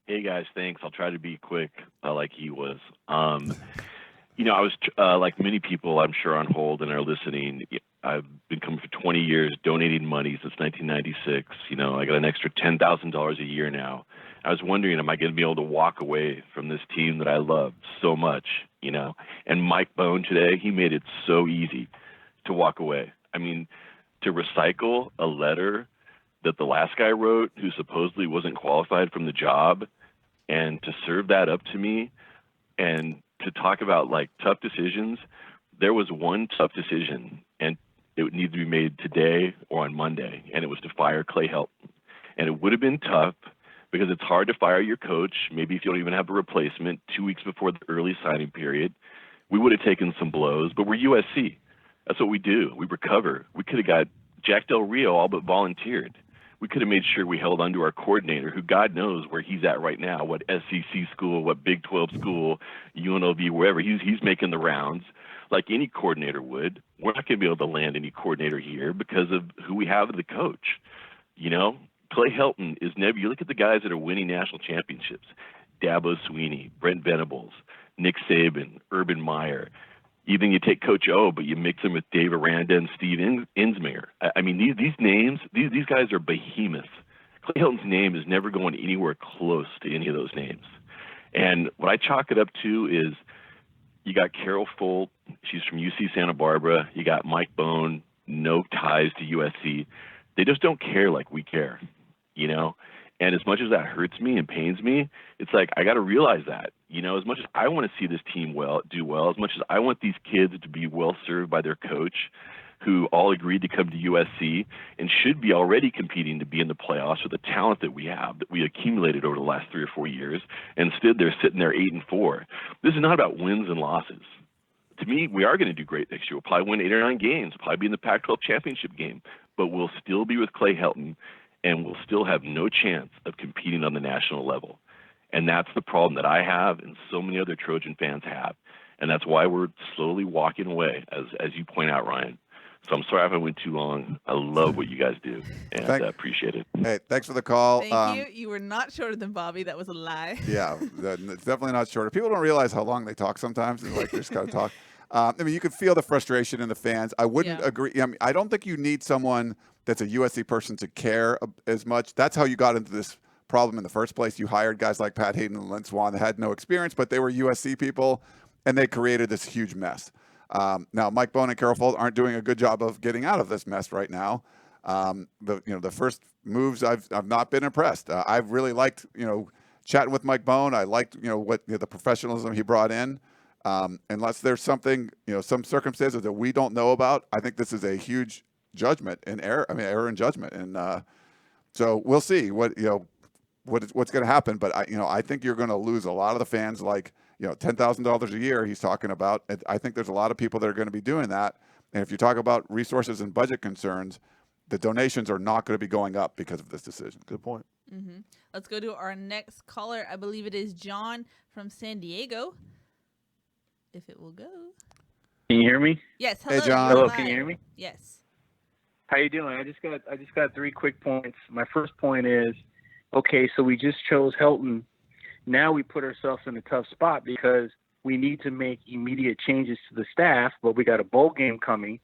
F: Hey guys, thanks. I'll try to be quick, like he was. I was like many people, I'm sure, on hold and are listening. I've been coming for 20 years, donating money since 1996. I got an extra $10,000 a year now. I was wondering, am I going to be able to walk away from this team that I love so much? And Mike Bohn today, he made it so easy to walk away. I mean, to recycle a letter that the last guy wrote, who supposedly wasn't qualified from the job, and to serve that up to me, and to talk about like tough decisions. There was one tough decision, and it would need to be made today or on Monday, and it was to fire Clay Helton. And it would have been tough because it's hard to fire your coach, maybe if you don't even have a replacement, 2 weeks before the early signing period. We would have taken some blows, but we're USC. That's what we do. We recover. We could have got Jack Del Rio all but volunteered. we could have made sure we held on to our coordinator, who God knows where he's at right now, what SEC school, what Big 12 school, UNLV, wherever. He's making the rounds like any coordinator would. We're not going to be able to land any coordinator here because of who we have as the coach. You know, Clay Helton is never – you look at the guys that are winning national championships, Dabo Swinney, Brent Venables, Nick Saban, Urban Meyer. Even you take Coach O, but you mix him with Dave Aranda and Steve Insminger. I mean, these names, these guys are behemoths. Clay Helton's name is never going anywhere close to any of those names. And what I chalk it up to is you got Carol Folt. She's from UC Santa Barbara. You got Mike Bohn, no ties to USC. They just don't care like we care, you know? And as much as that hurts me and pains me, it's like I got to realize that, you know, as much as I want to see this team do well, as much as I want these kids to be well served by their coach, who all agreed to come to USC and should be already competing to be in the playoffs with the talent that we have, that we accumulated over the last 3 or 4 years. And instead, they're sitting there 8-4. This is not about wins and losses. To me, we are going to do great next year. We'll probably win 8 or 9 games, probably be in the Pac-12 championship game, but we'll still be with Clay Helton, and we'll still have no chance of competing on the national level. And that's the problem that I have and so many other Trojan fans have. And that's why we're slowly walking away, as you point out, Ryan. So I'm sorry if I went too long. I love what you guys do, and I appreciate it.
B: Hey, thanks for the call.
A: Thank you. You were not shorter than Bobby. That was a lie.
B: Yeah, it's definitely not shorter. People don't realize how long they talk sometimes. It's like they just got to talk. I mean, you could feel the frustration in the fans. I wouldn't agree. I mean, I don't think you need someone that's a USC person to care as much. That's how you got into this problem in the first place. You hired guys like Pat Hayden and Lynn Swan that had no experience, but they were USC people, and they created this huge mess. Now, Mike Bohn and Carol Folt aren't doing a good job of getting out of this mess right now. The first moves, I've not been impressed. I've really liked chatting with Mike Bohn. I liked what the professionalism he brought in. Unless there's something some circumstances that we don't know about, I think this is a huge judgment and error. I mean, error in judgment, and so we'll see what's going to happen. But I think you're going to lose a lot of the fans, like $10,000 a year he's talking about. I think there's a lot of people that are going to be doing that. And if you talk about resources and budget concerns, the donations are not going to be going up because of this decision.
C: Good point.
A: Mm-hmm. Let's go to our next caller. I believe it is John from San Diego. If it will go.
D: Can you hear me?
A: Yes. Hello.
B: Hey, John.
D: Hello. Can you hear me?
A: Yes.
D: How you doing? I just got 3 quick points. My first point is, okay, so we just chose Helton. Now we put ourselves in a tough spot because we need to make immediate changes to the staff, but we got a bowl game coming.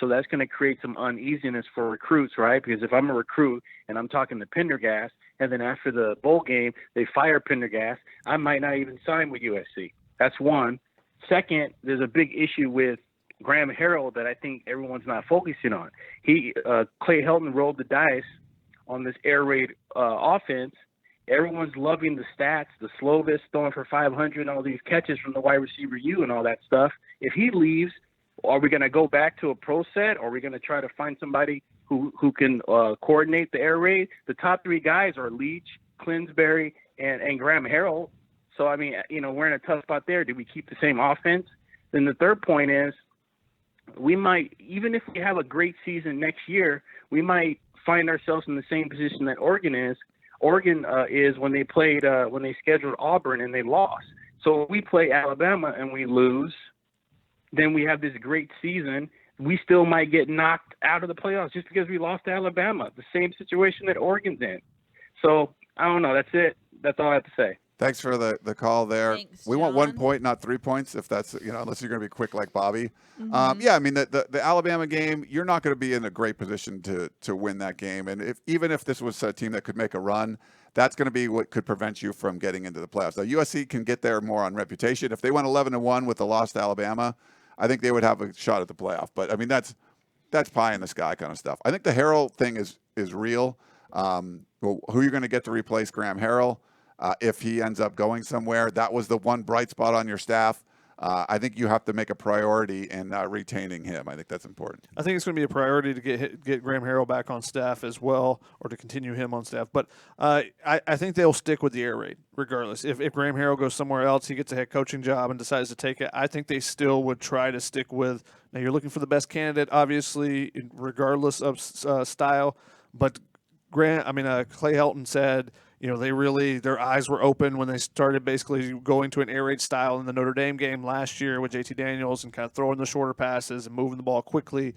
D: So that's going to create some uneasiness for recruits, right? Because if I'm a recruit and I'm talking to Pendergast, and then after the bowl game, they fire Pendergast, I might not even sign with USC. That's one. Second, there's a big issue with Graham Harrell that I think everyone's not focusing on. Clay Helton rolled the dice on this air raid offense. Everyone's loving the stats, the Slovis throwing for 500 and all these catches from the wide receiver U and all that stuff. If he leaves, are we going to go back to a pro set? Or are we going to try to find somebody who can coordinate the air raid? The top 3 guys are Leach, Clinsbury, and Graham Harrell. So, I mean, we're in a tough spot there. Do we keep the same offense? Then the third point is we might, even if we have a great season next year, we might find ourselves in the same position that Oregon is. Oregon is when they scheduled Auburn and they lost. So if we play Alabama and we lose, then we have this great season. We still might get knocked out of the playoffs just because we lost to Alabama, the same situation that Oregon's in. So I don't know. That's it. That's all I have to say.
B: Thanks for the call there.
A: Thanks,
B: we want 1
A: John.
B: point, not 3 points, if that's, unless you're going to be quick like Bobby.
A: Mm-hmm.
B: Yeah, I mean, the Alabama game, you're not going to be in a great position to win that game. And even if this was a team that could make a run, that's going to be what could prevent you from getting into the playoffs. Now, USC can get there more on reputation. If they went 11-1 with the loss to Alabama, I think they would have a shot at the playoff. But, I mean, that's pie in the sky kind of stuff. I think the Harrell thing is real. Who you're going to get to replace Graham Harrell? If he ends up going somewhere, that was the one bright spot on your staff. I think you have to make a priority in retaining him. I think that's important.
C: I think it's going to be a priority to get Graham Harrell back on staff as well, or to continue him on staff. But I think they'll stick with the air raid regardless. If Graham Harrell goes somewhere else, he gets a head coaching job and decides to take it, I think they still would try to stick with. Now, you're looking for the best candidate, obviously, regardless of style, but Clay Helton said, their eyes were open when they started basically going to an air raid style in the Notre Dame game last year with JT Daniels and kind of throwing the shorter passes and moving the ball quickly.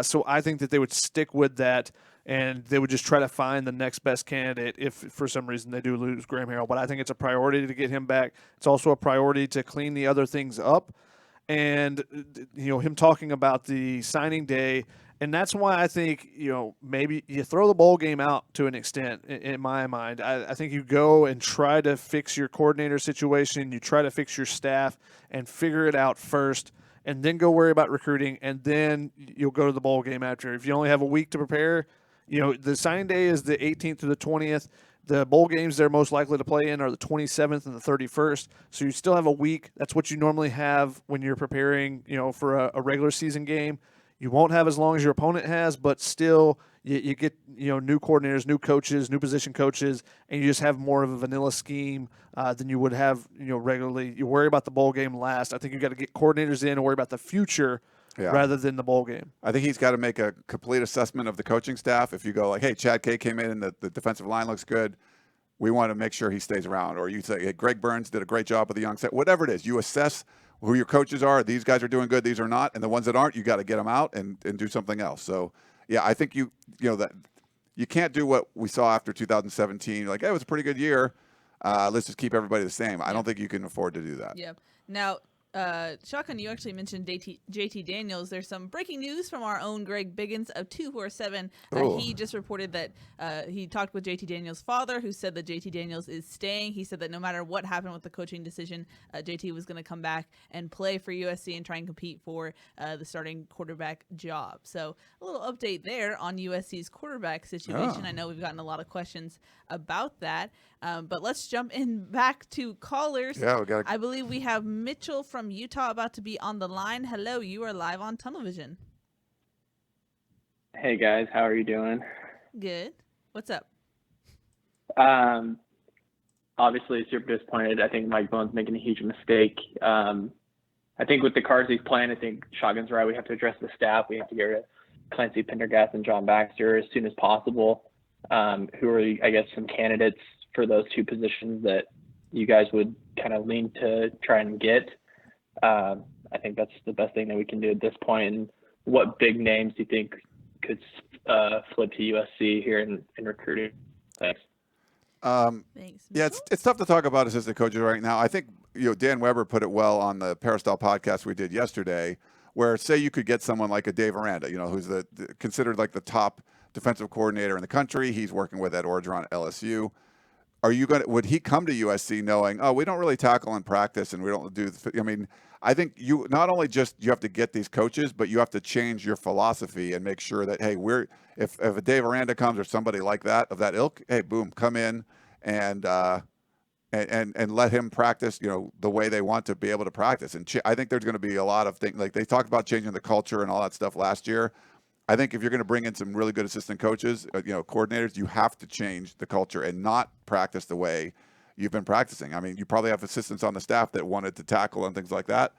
C: So I think that they would stick with that, and they would just try to find the next best candidate if for some reason they do lose Graham Harrell. But I think it's a priority to get him back. It's also a priority to clean the other things up. And, him talking about the signing day, and that's why I think, maybe you throw the bowl game out to an extent in my mind. I think you go and try to fix your coordinator situation. You try to fix your staff and figure it out first, and then go worry about recruiting, and then you'll go to the bowl game after. If you only have a week to prepare, the signing day is the 18th to the 20th. The bowl games they're most likely to play in are the 27th and the 31st. So you still have a week. That's what you normally have when you're preparing, for a regular season game. You won't have as long as your opponent has, but still you get, new coordinators, new coaches, new position coaches, and you just have more of a vanilla scheme than you would have, regularly. You worry about the bowl game last. I think you got to get coordinators in and worry about the future rather than the bowl game.
B: I think he's got to make a complete assessment of the coaching staff. If you go like, hey, Chad K came in and the defensive line looks good, we want to make sure he stays around. Or you say, hey, Greg Burns did a great job with the young set. Whatever it is, you assess who your coaches are. These guys are doing good, these are not. And the ones that aren't, you got to get them out and do something else. So, yeah, I think that you can't do what we saw after 2017. You're like, hey, it was a pretty good year. Let's just keep everybody the same. I don't think you can afford to do that.
A: Yeah. Now, Shotgun, you actually mentioned JT Daniels. There's some breaking news from our own Greg Biggins of 247. He just reported that he talked with JT Daniels' father, who said that JT Daniels is staying. He said that no matter what happened with the coaching decision, JT was going to come back and play for USC and try and compete for the starting quarterback job. So a little update there on USC's quarterback situation. I know we've gotten a lot of questions about that. But let's jump in back to callers.
B: Yeah,
A: I believe we have Mitchell from Utah about to be on the line. Hello, you are live on Tunnel Vision.
G: Hey guys, how are you doing?
A: Good. What's up?
G: Obviously super disappointed. I think Mike Bohn's making a huge mistake. I think with the cards he's playing, I think Shotgun's right. We have to address the staff. We have to get rid of Clancy Pendergast and John Baxter as soon as possible. Who are, I guess, some candidates for those two positions that you guys would kind of lean to try and get. I think that's the best thing that we can do at this point. And what big names do you think could flip to USC here in recruiting? Thanks.
A: Thanks.
B: Yeah, it's tough to talk about assistant coaches right now. I think Dan Weber put it well on the Peristyle podcast we did yesterday, where say you could get someone like a Dave Aranda, who's considered like the top defensive coordinator in the country. He's working with Ed Orgeron at LSU. Would he come to USC knowing, we don't really tackle in practice and we don't do, I think you not only you have to get these coaches, but you have to change your philosophy and make sure that, hey, if a Dave Aranda comes or somebody like that, of that ilk, hey, boom, come in and let him practice, the way they want to be able to practice. And I think there's going to be a lot of things, like they talked about changing the culture and all that stuff last year. I think if you're going to bring in some really good assistant coaches, coordinators, you have to change the culture and not practice the way you've been practicing. I mean, you probably have assistants on the staff that wanted to tackle and things like that,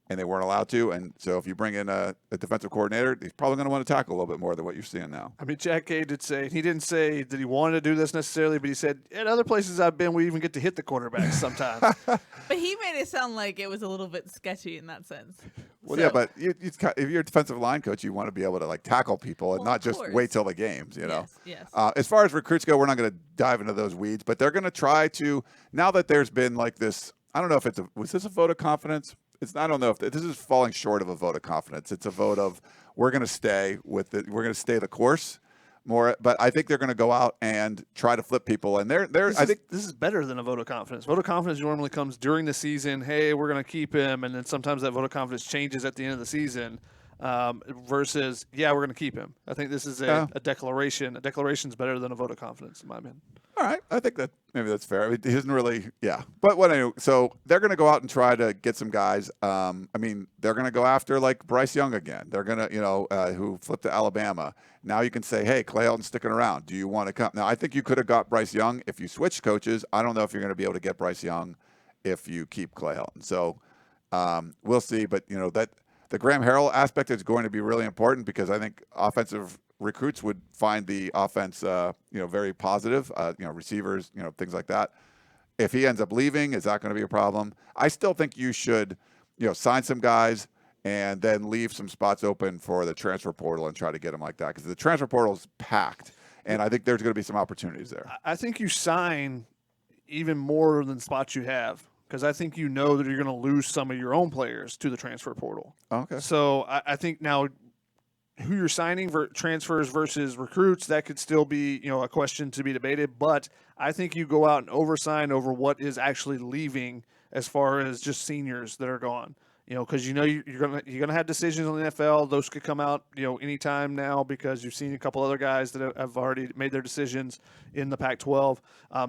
B: and they weren't allowed to. And so if you bring in a defensive coordinator, he's probably going to want to tackle a little bit more than what you're seeing now.
C: I mean, Jack K did say, he didn't say that he wanted to do this necessarily, but he said, at other places I've been, we even get to hit the quarterbacks sometimes.
A: But he made it sound like it was a little bit sketchy in that sense.
B: Well, yeah, but if you're a defensive line coach, you want to be able to tackle people and not just wait till the games,
A: Yes.
B: As far as recruits go, we're not going to dive into those weeds, but they're going to try to, now that there's been this, I don't know if was this a vote of confidence? I don't know if this is falling short of a vote of confidence. It's a vote of we're going to stay the course more, but I think they're going to go out and try to flip people. And I think
C: this is better than a vote of confidence. Vote of confidence normally comes during the season. Hey, we're going to keep him, and then sometimes that vote of confidence changes at the end of the season. Versus, we're going to keep him. I think this is a declaration. A declaration is better than a vote of confidence, in my opinion.
B: All right, I think that maybe that's fair. He doesn't really, But so they're going to go out and try to get some guys. They're going to go after Bryce Young again. They're going to, who flipped to Alabama. Now you can say, hey, Clay Helton's sticking around. Do you want to come? Now I think you could have got Bryce Young if you switched coaches. I don't know if you're going to be able to get Bryce Young if you keep Clay Helton. So we'll see. But that. The Graham Harrell aspect is going to be really important because I think offensive recruits would find the offense, very positive. Receivers, things like that. If he ends up leaving, is that going to be a problem? I still think you should, sign some guys and then leave some spots open for the transfer portal and try to get them like that, because the transfer portal is packed, and I think there's going to be some opportunities there.
C: I think you sign even more than spots you have, because I think that you're going to lose some of your own players to the transfer portal.
B: Okay.
C: So I think now who you're signing for transfers versus recruits, that could still be, a question to be debated. But I think you go out and oversign over what is actually leaving as far as just seniors that are gone. Because you're gonna have decisions on the NFL. Those could come out, anytime now, because you've seen a couple other guys that have already made their decisions in the Pac-12.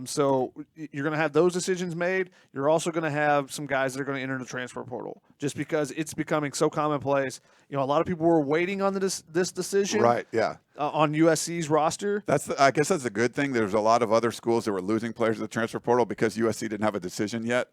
C: So you're gonna have those decisions made. You're also gonna have some guys that are gonna enter the transfer portal, just because it's becoming so commonplace. A lot of people were waiting on this decision,
B: Right? Yeah.
C: On USC's roster.
B: I guess that's a good thing. There's a lot of other schools that were losing players to the transfer portal because USC didn't have a decision yet.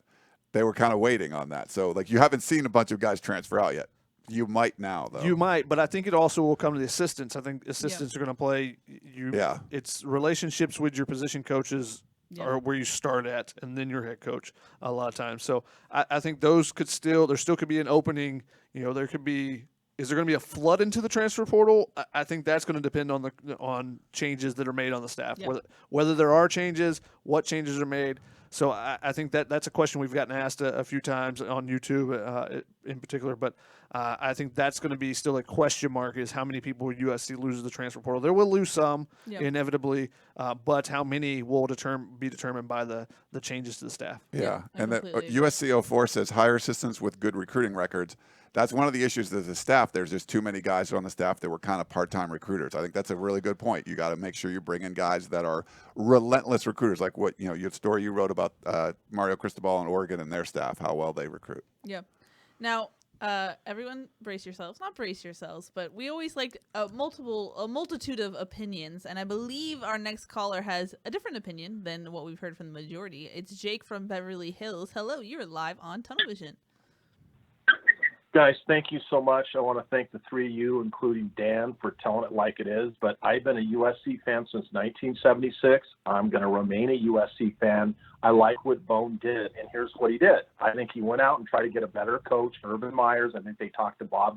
B: They were kind of waiting on that. So, you haven't seen a bunch of guys transfer out yet. You might now, though.
C: You might, but I think it also will come to the assistants. I think assistants are going to play you.
B: Yeah.
C: It's relationships with your position coaches are where you start at, and then your head coach a lot of times. So I think those there still could be an opening. There could be. Is there going to be a flood into the transfer portal? I think that's going to depend on changes that are made on the staff.
A: Yeah.
C: Whether there are changes, what changes are made. So I think that's a question we've gotten asked a few times on YouTube in particular. But I think that's going to be still a question mark, is how many people USC loses the transfer portal. They will lose some, inevitably, but how many will be determined by the changes to the staff.
B: Yeah. And USC 04 says hire assistants with good recruiting records. That's one of the issues with the staff. There's just too many guys on the staff that were kind of part-time recruiters. I think that's a really good point. You got to make sure you bring in guys that are relentless recruiters, like what your story you wrote about Mario Cristobal in Oregon and their staff, how well they recruit.
A: Yeah. Now, everyone brace yourselves. Not brace yourselves, but we always like a multitude of opinions, and I believe our next caller has a different opinion than what we've heard from the majority. It's Jake from Beverly Hills. Hello, you're live on Tunnel Vision.
H: Guys, thank you so much. I want to thank the three of you, including Dan, for telling it like it is. But I've been a USC fan since 1976. I'm going to remain a USC fan. I like what Bohn did, and here's what he did. I think he went out and tried to get a better coach, Urban Myers. I think they talked to Bob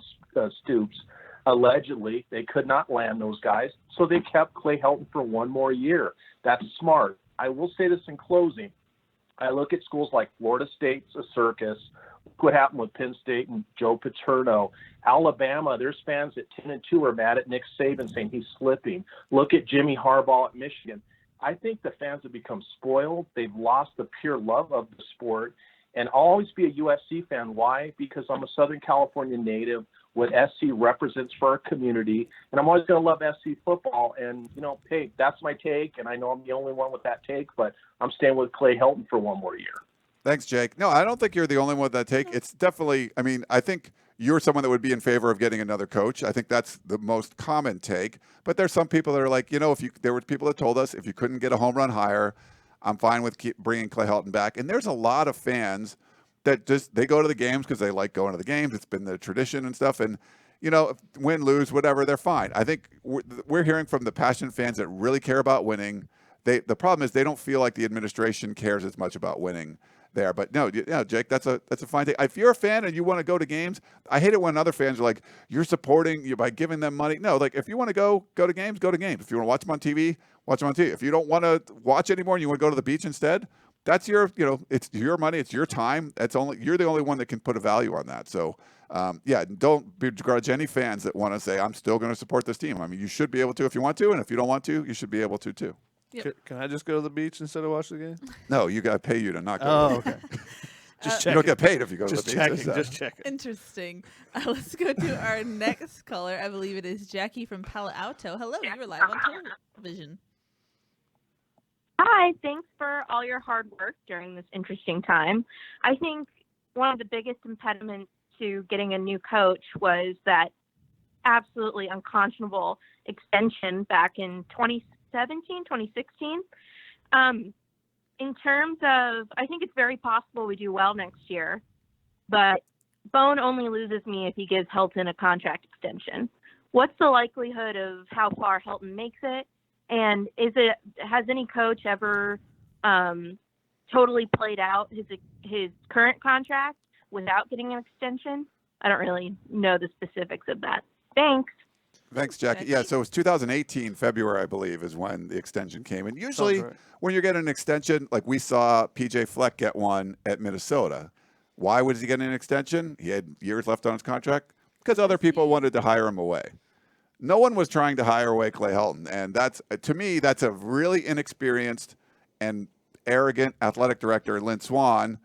H: Stoops. Allegedly, they could not land those guys, so they kept Clay Helton for one more year. That's smart. I will say this in closing. I look at schools like Florida State's a circus. Look what happened with Penn State and Joe Paterno. Alabama, there's fans at 10-2 are mad at Nick Saban saying he's slipping. Look at Jimmy Harbaugh at Michigan. I think the fans have become spoiled. They've lost the pure love of the sport. And I'll always be a USC fan. Why? Because I'm a Southern California native, what SC represents for our community. And I'm always going to love SC football. And, hey, that's my take. And I know I'm the only one with that take, but I'm staying with Clay Helton for one more year.
B: Thanks, Jake. No, I don't think you're the only one with that take. It's definitely, I think you're someone that would be in favor of getting another coach. I think that's the most common take. But there's some people that are like, there were people that told us if you couldn't get a home run hire, I'm fine with bringing Clay Helton back. And there's a lot of fans that they go to the games because they like going to the games. It's been the tradition and stuff. And, win, lose, whatever, they're fine. I think we're hearing from the passionate fans that really care about winning. The problem is they don't feel like the administration cares as much about winning there. But no, Jake, that's a fine thing. If you're a fan and you want to go to games, I hate it when other fans are like, you're supporting you by giving them money. No, like if you want to go to games, go to games. If you want to watch them on TV, watch them on TV. If you don't want to watch anymore and you want to go to the beach instead, that's your, it's your money, it's your time. You're the only one that can put a value on that. So don't begrudge any fans that want to say, I'm still going to support this team. You should be able to if you want to, and if you don't want to, you should be able to too.
A: Yep.
C: Can I just go to the beach instead of watch the game?
B: No, you got to pay you to not go.
C: Oh, okay.
B: Just checking. You don't get paid if you go to the beach.
C: Just checking.
A: Interesting. Let's go to our next caller. I believe it is Jackie from Palo Alto. Hello, you're live on television.
I: Hi, thanks for all your hard work during this interesting time. I think one of the biggest impediments to getting a new coach was that absolutely unconscionable extension back in 2016. In terms of, I think it's very possible we do well next year, but Bohn only loses me if he gives Helton a contract extension. what's the likelihood of how far Helton makes it? And has any coach ever totally played out his current contract without getting an extension? I don't really know the specifics of that. Thanks.
B: Thanks, Jackie. Yeah, so it was 2018, February, I believe, is when the extension came. And usually when you get an extension, like we saw PJ Fleck get one at Minnesota. Why was he getting an extension? He had years left on his contract because other people wanted to hire him away. No one was trying to hire away Clay Helton. And that's, to me, that's a really inexperienced and arrogant athletic director, Lynn Swann,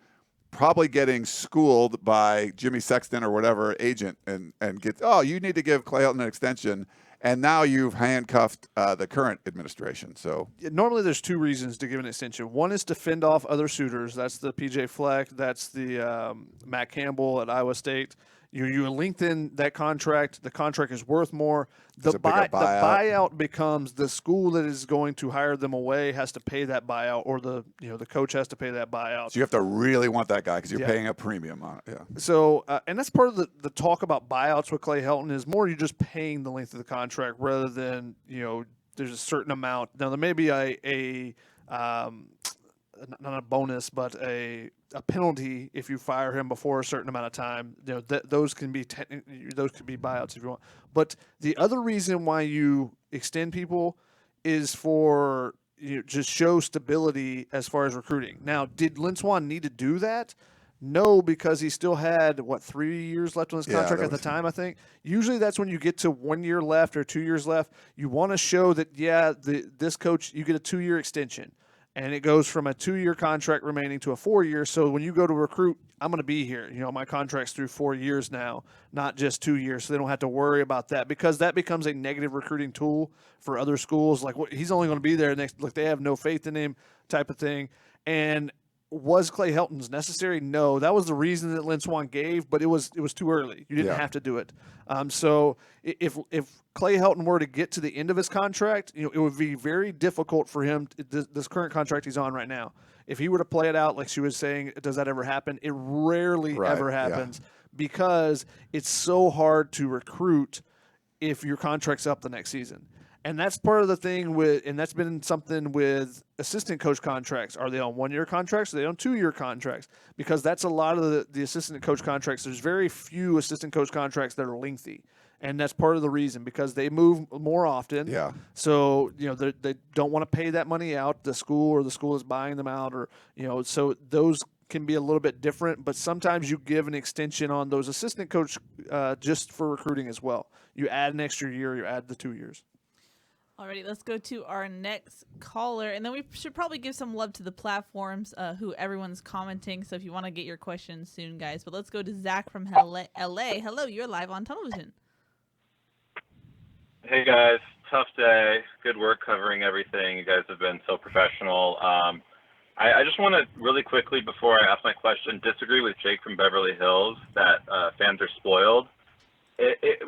B: probably getting schooled by Jimmy Sexton or whatever agent and gets, oh, you need to give Clay Helton an extension. And now you've handcuffed the current administration. So
C: normally there's two reasons to give an extension. One is to fend off other suitors. That's the PJ Fleck. That's the Matt Campbell at Iowa State. You lengthen that contract. The contract is worth more. The buyout becomes the school that is going to hire them away has to pay that buyout, or the coach has to pay that buyout.
B: So you have to really want that guy because you're paying a premium on it. Yeah.
C: So and that's part of the talk about buyouts with Clay Helton is more you're just paying the length of the contract rather than there's a certain amount. Now there may be a not a bonus, but a penalty if you fire him before a certain amount of time. Those can be buyouts if you want. But the other reason why you extend people is for just show stability as far as recruiting. Now, did Lynn Swann need to do that? No, because he still had 3 years left on his contract at the time, I think. Usually that's when you get to 1 year left or 2 years left. You want to show that this coach, you get a 2-year extension. And it goes from a 2-year contract remaining to a 4-year. So when you go to recruit, I'm going to be here. My contract's through 4 years now, not just 2 years. So they don't have to worry about that because that becomes a negative recruiting tool for other schools. Like, he's only going to be there next. Like, they have no faith in him type of thing. And was Clay Helton's necessary? No, that was the reason that Lynn Swann gave, but it was too early. You didn't have to do it. So if Clay Helton were to get to the end of his contract, it would be very difficult for him. This current contract he's on right now, if he were to play it out, like she was saying, does that ever happen? It rarely ever happens because it's so hard to recruit if your contract's up the next season. And that's part of the thing and that's been something with assistant coach contracts. Are they on 1-year contracts? Are they on 2-year contracts? Because that's a lot of the assistant coach contracts. There's very few assistant coach contracts that are lengthy. And that's part of the reason because they move more often.
B: Yeah.
C: So, they don't want to pay that money out. The school is buying them out so those can be a little bit different, but sometimes you give an extension on those assistant coach just for recruiting as well. You add an extra year, you add the 2 years.
A: Alrighty, let's go to our next caller, and then we should probably give some love to the platforms who everyone's commenting. So if you want to get your questions soon, guys. But let's go to Zach from LA. Hello, you're live on Tunnel Vision.
J: Hey guys, tough day. Good work covering everything. You guys have been so professional. I just want to really quickly, before I ask my question, disagree with Jake from Beverly Hills that fans are spoiled.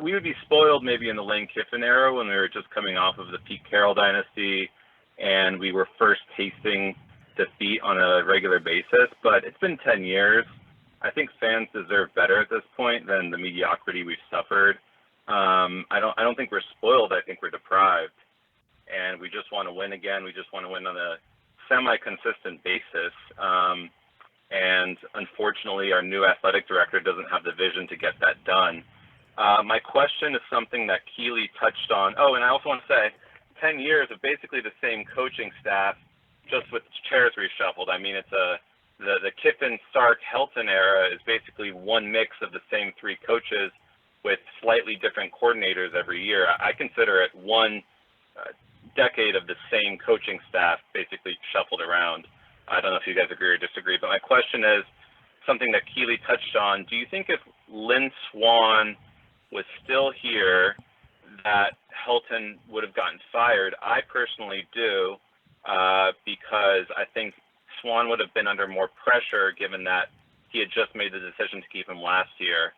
J: We would be spoiled maybe in the Lane Kiffin era when we were just coming off of the Pete Carroll dynasty and we were first tasting defeat on a regular basis. But it's been 10 years. I think fans deserve better at this point than the mediocrity we've suffered. I don't think we're spoiled. I think we're deprived. And we just want to win again. We just want to win on a semi-consistent basis. And unfortunately, our new athletic director doesn't have the vision to get that done. My question is something that Keely touched on. Oh, and I also want to say 10 years of basically the same coaching staff, just with chairs reshuffled. I mean, it's the Kiffin, Sark, Helton era is basically one mix of the same 3 coaches with slightly different coordinators every year. I consider it one decade of the same coaching staff basically shuffled around. I don't know if you guys agree or disagree, but my question is something that Keely touched on. Do you think if Lynn Swann was still here that Helton would have gotten fired? I personally do, because I think Swann would have been under more pressure given that he had just made the decision to keep him last year.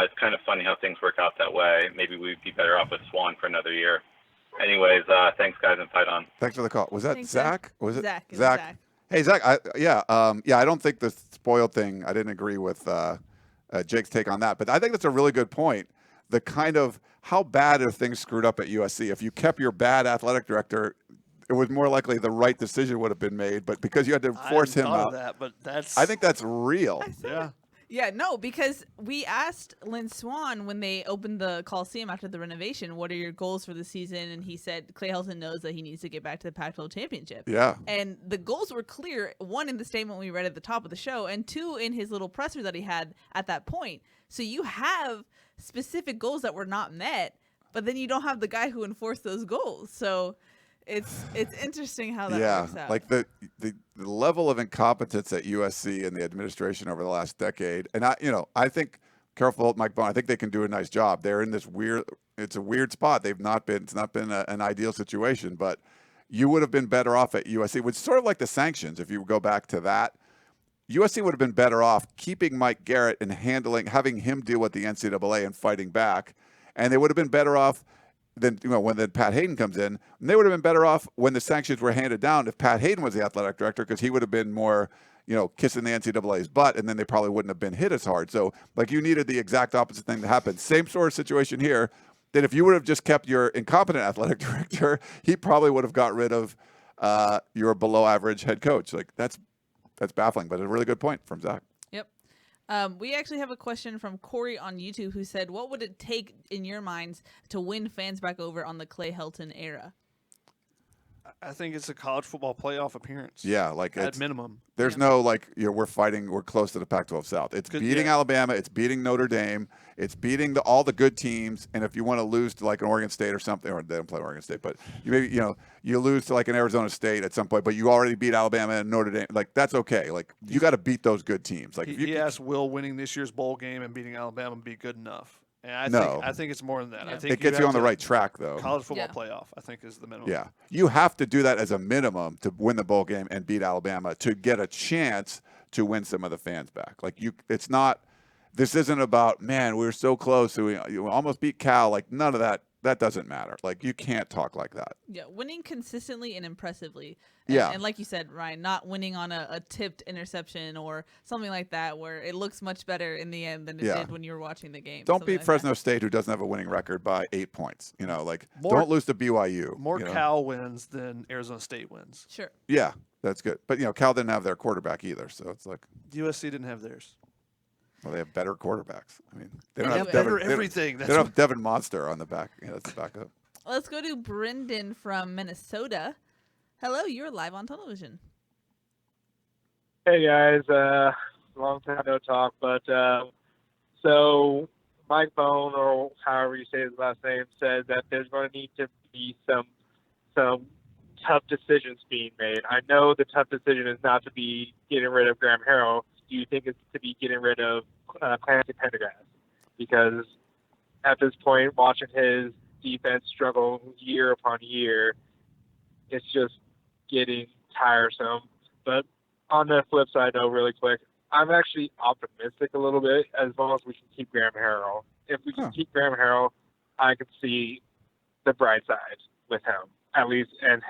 J: It's kind of funny how things work out that way. Maybe we'd be better off with Swann for another year. Anyways, thanks guys, and fight on.
B: Thanks for the call. Was that
A: Thanks,
B: Zach? Was it
A: Zach?
B: Zach? Hey Zach, I don't think the spoiled thing. I didn't agree with Jake's take on that, but I think that's a really good point. The kind of how bad are things screwed up at USC? If you kept your bad athletic director, it was more likely the right decision would have been made. But because you had to force him out,
C: but that's
B: I think that's real.
C: yeah.
A: Yeah, no, because we asked Lynn Swan when they opened the Coliseum after the renovation, what are your goals for the season? And he said Clay Helton knows that he needs to get back to the Pac-12 championship.
B: Yeah.
A: And the goals were clear, one in the statement we read at the top of the show, and two in his little presser that he had at that point. So you have specific goals that were not met, but then you don't have the guy who enforced those goals. So it's interesting how that works out.
B: Like the level of incompetence at USC and the administration over the last decade, and I think careful, Mike Bohn, I think they can do a nice job. They're in this it's a weird spot. It's not been an ideal situation, but you would have been better off at USC. It's sort of like the sanctions. If you go back to that, USC would have been better off keeping Mike Garrett and having him deal with the NCAA and fighting back, and they would have been better off then when Pat Hayden comes in, and they would have been better off when the sanctions were handed down if Pat Hayden was the athletic director, because he would have been more, kissing the NCAA's butt, and then they probably wouldn't have been hit as hard. So, you needed the exact opposite thing to happen. Same sort of situation here. That if you would have just kept your incompetent athletic director, he probably would have got rid of your below-average head coach. That's baffling, but a really good point from Zach.
A: Yep. We actually have a question from Corey on YouTube who said, what would it take in your minds to win fans back over on the Clay Helton era?
C: I think it's a college football playoff appearance.
B: Yeah,
C: at minimum.
B: There's no we're close to the Pac-12 South. It's beating Alabama, it's beating Notre Dame, it's beating all the good teams. And if you want to lose to an Oregon State or something, or they don't play Oregon State, but you lose to an Arizona State at some point, but you already beat Alabama and Notre Dame. That's okay. You got to beat those good teams.
C: He asked, will winning this year's bowl game and beating Alabama be good enough? And I think it's more than that.
A: Yeah.
C: I think
B: it gets you on the right track, though.
C: College football playoff, I think, is the minimum.
B: Yeah. You have to do that as a minimum to win the bowl game and beat Alabama to get a chance to win some of the fans back. It's not, this isn't about, man, we were so close. We almost beat Cal. None of that. That doesn't matter. You can't talk like that.
A: Yeah, winning consistently and impressively.
B: Yeah.
A: And like you said, Ryan, not winning on a tipped interception or something like that where it looks much better in the end than it did when you were watching the game.
B: Don't beat Fresno State, who doesn't have a winning record, by 8 points. Don't lose to BYU.
C: More Cal wins than Arizona State wins.
A: Sure.
B: Yeah, that's good. But, Cal didn't have their quarterback either, so it's
C: USC didn't have theirs.
B: Well, they have better quarterbacks. They
C: don't have
B: Devin,
C: everything.
B: They don't have Devin Monster on the back. That's the backup.
A: Let's go to Brendan from Minnesota. Hello, you're live on television.
K: Hey guys, long time no talk, but so Mike Bohn, or however you say his last name, said that there's going to need to be some tough decisions being made. I know the tough decision is not to be getting rid of Graham Harrell. Do you think it's to be getting rid of Clancy Pendergast? Because at this point, watching his defense struggle year upon year, it's just getting tiresome. But on the flip side, though, really quick, I'm actually optimistic a little bit as long as we can keep Graham Harrell. If we can keep Graham Harrell, I can see the bright side with him, at least, and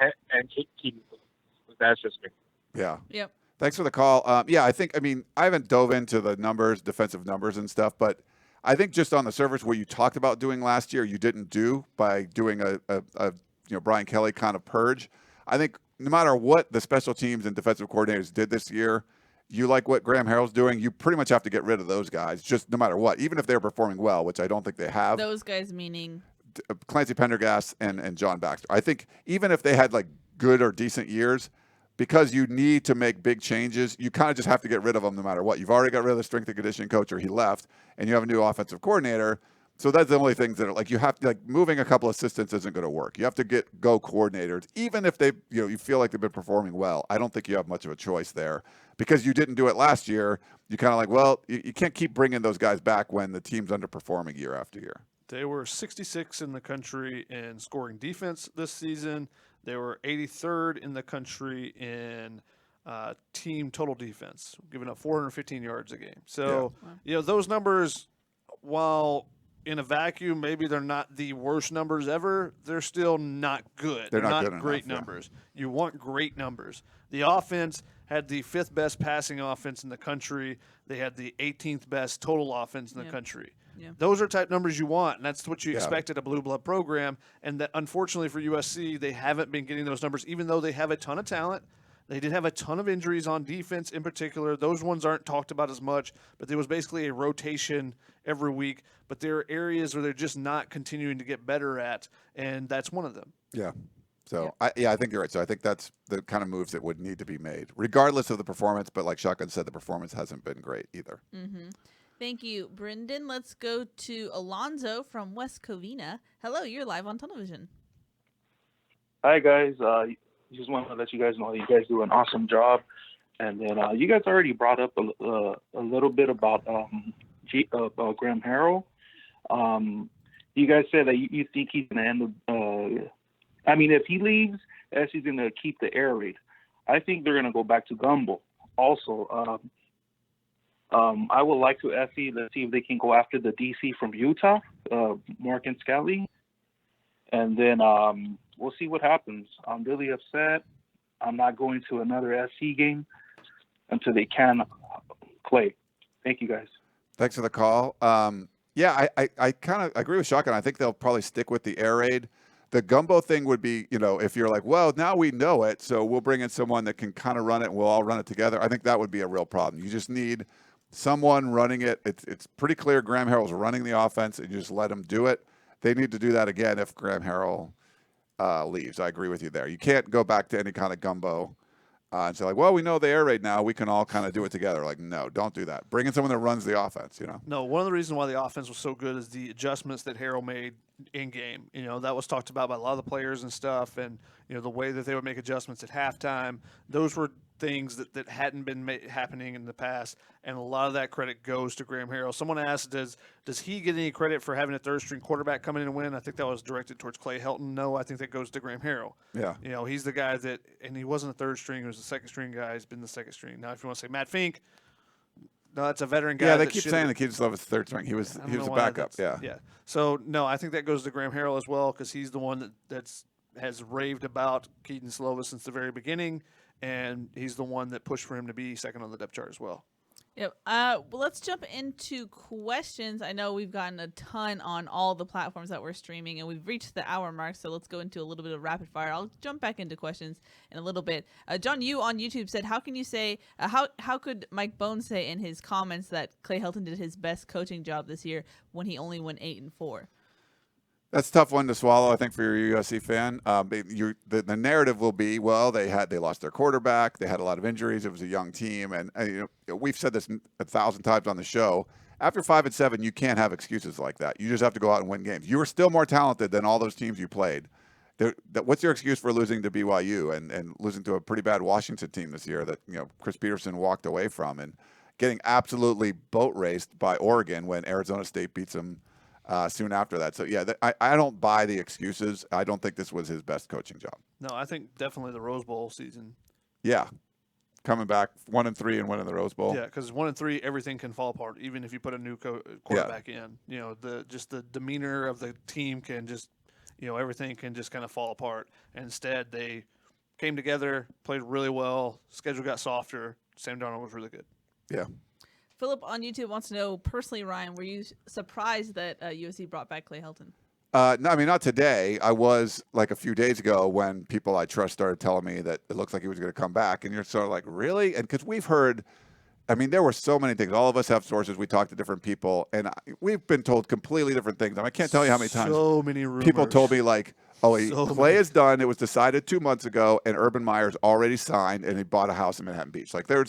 K: keep that's just me.
B: Yeah.
A: Yep.
B: Thanks for the call. I haven't dove into the numbers, defensive numbers and stuff, but I think just on the surface, what you talked about doing last year, you didn't do by doing a Brian Kelly kind of purge. I think no matter what the special teams and defensive coordinators did this year, you like what Graham Harrell's doing, you pretty much have to get rid of those guys, just no matter what, even if they're performing well, which I don't think they have.
A: Those guys meaning?
B: Clancy Pendergast and John Baxter. I think even if they had good or decent years, because you need to make big changes, you kind of just have to get rid of them no matter what. You've already got rid of the strength and conditioning coach, or he left, and you have a new offensive coordinator. So that's the only things that are you have to moving a couple assistants isn't going to work. You have to go coordinators, even if they you feel like they've been performing well. I don't think you have much of a choice there because you didn't do it last year. You kind of you can't keep bringing those guys back when the team's underperforming year after year.
C: They were 66 in the country in scoring defense this season. They were 83rd in the country in team total defense, giving up 415 yards a game. So, those numbers, while in a vacuum, maybe they're not the worst numbers ever, they're still not good.
B: They're not
C: good great
B: enough,
C: numbers. Yeah. You want great numbers. The offense had the 5th best passing offense in the country. They had the 18th best total offense in the country.
A: Yeah.
C: Those are type numbers you want, and that's what you
B: Yeah.
C: expect at a blue blood program. And that, unfortunately for USC, they haven't been getting those numbers, even though they have a ton of talent. They did have a ton of injuries on defense in particular. Those ones aren't talked about as much, but there was basically a rotation every week. But there are areas where they're just not continuing to get better at, and that's one of them.
B: Yeah. So, I think you're right. So I think that's the kind of moves that would need to be made, regardless of the performance. But like Shotgun said, the performance hasn't been great either.
A: Mm-hmm. Thank you, Brendan. Let's go to Alonzo from West Covina. Hello, you're live on Tunnel Vision.
L: Hi, guys. Just want to let you guys know that you guys do an awesome job. And then you guys already brought up a little bit about Graham Harrell. You guys said that you think he's going to end if he leaves, SC's going to keep the air raid. I think they're going to go back to Gumbo. Also, I would like to SC, let's see if they can go after the DC from Utah, Morgan Scally. And then we'll see what happens. I'm really upset. I'm not going to another SC game until they can Clay. Thank you, guys.
B: Thanks for the call. I kind of agree with Shotgun. I think they'll probably stick with the air raid. The Gumbo thing would be, if you're like, well, now we know it, so we'll bring in someone that can kind of run it and we'll all run it together. I think that would be a real problem. You just need someone running it. It's pretty clear Graham Harrell's running the offense, and you just let him do it. They need to do that again if Graham Harrell leaves. I agree with you there. You can't go back to any kind of Gumbo and say, like, well, we know the air raid now. We can all kind of do it together. Like, no, don't do that. Bring in someone that runs the offense,
C: No, one of the reasons why the offense was so good is the adjustments that Harrell made in game. That was talked about by a lot of the players and stuff, and the way that they would make adjustments at halftime. Those were things that hadn't been happening in the past, and a lot of that credit goes to Graham Harrell. Someone asked, does he get any credit for having a third-string quarterback come in and win? I think that was directed towards Clay Helton. No, I think that goes to Graham Harrell.
B: Yeah.
C: He's the guy that, and he wasn't a third string, he was a second-string guy. He's been the second string. Now, if you want to say Matt Fink, no, that's a veteran guy.
B: Yeah, they keep saying the kid's love is third string. He was a backup. Yeah.
C: So, no, I think that goes to Graham Harrell as well, because he's the one that has raved about Keaton Slovis since the very beginning, and he's the one that pushed for him to be second on the depth chart as well.
A: Yep. Well, let's jump into questions. I know we've gotten a ton on all the platforms that we're streaming, and we've reached the hour mark, so let's go into a little bit of rapid fire. I'll jump back into questions in a little bit. John Yu on YouTube said, how can you say, how could Mike Bohn say in his comments that Clay Helton did his best coaching job this year when he only went 8-4?
B: That's a tough one to swallow, I think, for your USC fan. The narrative will be, well, they lost their quarterback, they had a lot of injuries, it was a young team, and we've said this 1,000 times on the show. After 5-7, you can't have excuses like that. You just have to go out and win games. You are still more talented than all those teams you played. What's your excuse for losing to BYU and losing to a pretty bad Washington team this year that Chris Peterson walked away from, and getting absolutely boat raced by Oregon when Arizona State beats them soon after that? So, I don't buy the excuses. I don't think this was his best coaching job.
C: No, I think definitely the Rose Bowl season.
B: Yeah. Coming back 1-3 and winning the Rose Bowl.
C: Yeah, because 1-3, everything can fall apart, even if you put a new quarterback in. The demeanor of the team can just, everything can just kind of fall apart. And instead, they came together, played really well, schedule got softer. Sam Darnold was really good.
B: Yeah.
A: Philip on YouTube wants to know, personally, Ryan, were you surprised that USC brought back Clay Helton?
B: No, I mean, not today. I was like a few days ago when people I trust started telling me that it looks like he was going to come back. And you're sort of like, really? And because we've heard, I mean, there were so many things. All of us have sources. We talk to different people. And we've been told completely different things. I can't tell you how many times
C: so many rumors.
B: People told me, like, Clay is done. It was decided 2 months ago. And Urban Meyer's already signed. And he bought a house in Manhattan Beach. Like, there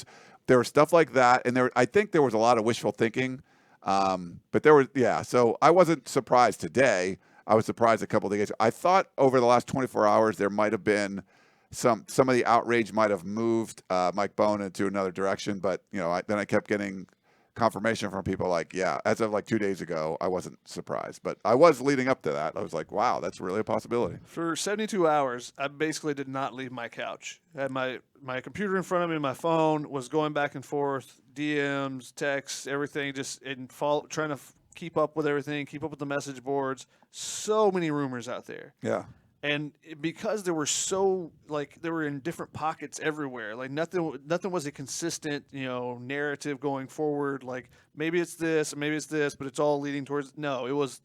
B: was stuff like that. And I think there was a lot of wishful thinking. But there was, so I wasn't surprised today. I was surprised a couple of days ago. I thought over the last 24 hours there might have been some of the outrage might have moved Mike Bohn into another direction, but then I kept getting confirmation from people like, as of like 2 days ago, I wasn't surprised, but I was leading up to that. I was like, wow, that's really a possibility.
C: For 72 hours, I basically did not leave my couch. I had my computer in front of me, my phone was going back and forth, DMs, texts, everything, just trying to keep up with everything, keep up with the message boards. So many rumors out there.
B: Yeah.
C: And because they were they were in different pockets everywhere. Like nothing was a consistent, narrative going forward. Like maybe it's this, but it's all leading towards. No, it was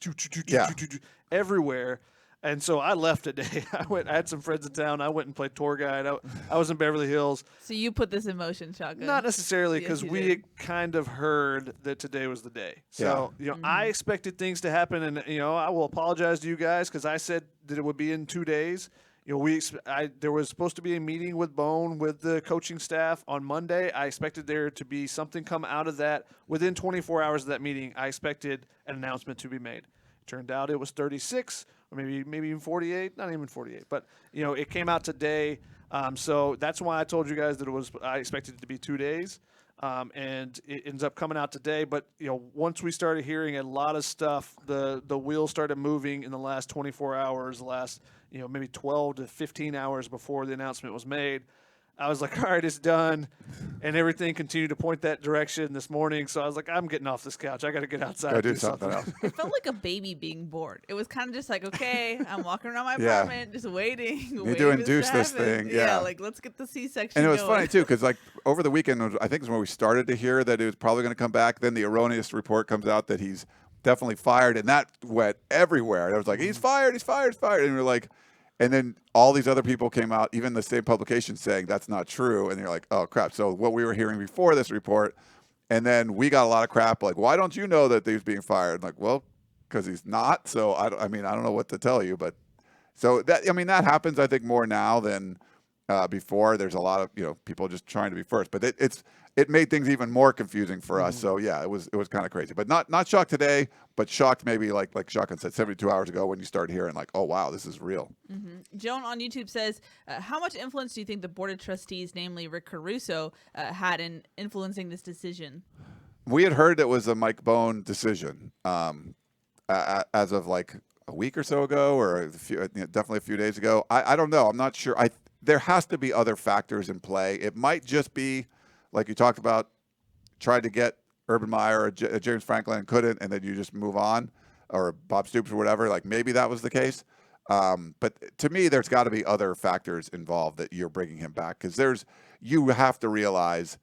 C: everywhere. And so I left today. I had some friends in town. I went and played tour guide. I was in Beverly Hills.
A: So you put this in motion, Shotgun?
C: Not necessarily, because
A: Yes,
C: we
A: did.
C: kind of heard that today was the day. So, I expected things to happen, and, I will apologize to you guys because I said that it would be in 2 days. There was supposed to be a meeting with Bohn with the coaching staff on Monday. I expected there to be something come out of that. Within 24 hours of that meeting, I expected an announcement to be made. Turned out it was 36 or maybe even 48, not even 48. But, it came out today. So that's why I told you guys that I expected it to be 2 days. And it ends up coming out today. But, once we started hearing a lot of stuff, the wheels started moving in the last 24 hours, maybe 12 to 15 hours before the announcement was made. I was like, all right, it's done. And everything continued to point that direction this morning. So I was like, I'm getting off this couch. I got to get outside
B: Go
C: and
B: do something else.
A: It felt like a baby being born. It was kind of just like, okay, I'm walking around my apartment, just waiting.
B: You do induce this thing.
A: Yeah, like let's get the C-section
B: And it was
A: going.
B: funny, too, because like over the weekend, I think is when we started to hear that it was probably going to come back. Then the erroneous report comes out that he's definitely fired. And that went everywhere. And I was like, he's fired, he's fired, he's fired. And we were like, and then all these other people came out, even the same publication, saying that's not true. And you're like, oh, crap. So what we were hearing before this report, and then we got a lot of crap like, why don't you know that he's being fired? I'm like, well, because he's not. So, I don't know what to tell you. But so that happens, I think, more now than before. There's a lot of, people just trying to be first. But it made things even more confusing for us. So, yeah, it was kind of crazy. But not shocked today, but shocked maybe like Shotgun said 72 hours ago when you started hearing like, oh, wow, this is real.
A: Mm-hmm. Joan on YouTube says, how much influence do you think the Board of Trustees, namely Rick Caruso, had in influencing this decision?
B: We had heard it was a Mike Bohn decision as of like a week or so ago, or definitely a few days ago. I don't know. I'm not sure. There has to be other factors in play. It might just be, like you talked about, tried to get Urban Meyer or James Franklin and couldn't, and then you just move on, or Bob Stoops or whatever. Like maybe that was the case. But to me, there's got to be other factors involved that you're bringing him back, because you have to realize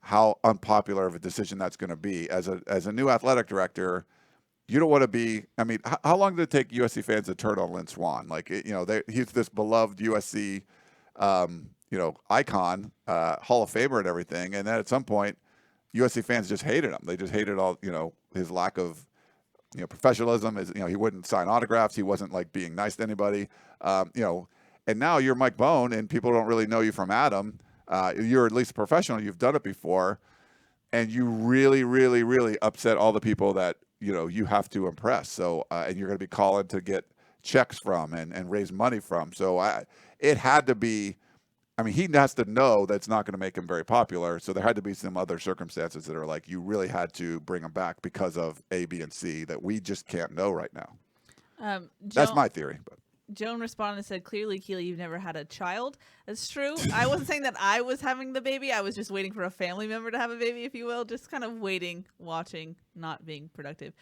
B: how unpopular of a decision that's going to be. As a new athletic director, you don't want to be. I mean, how long did it take USC fans to turn on Lynn Swann? Like, he's this beloved USC, icon, Hall of Famer and everything. And then at some point, USC fans just hated him. They just hated all, his lack of, professionalism. He wouldn't sign autographs. He wasn't like being nice to anybody. And now you're Mike Bohn, and people don't really know you from Adam. You're at least a professional. You've done it before, and you really, really, really upset all the people that you have to impress. So, and you're going to be calling to get checks from and raise money from. So, it had to be. I mean, he has to know that's not going to make him very popular. So there had to be some other circumstances that are like, you really had to bring him back because of A, B, and C that we just can't know right now. That's my theory. But
A: Joan responded and said, clearly, Keely, you've never had a child. That's true. I wasn't saying that I was having the baby. I was just waiting for a family member to have a baby, if you will. Just kind of waiting, watching, not being productive.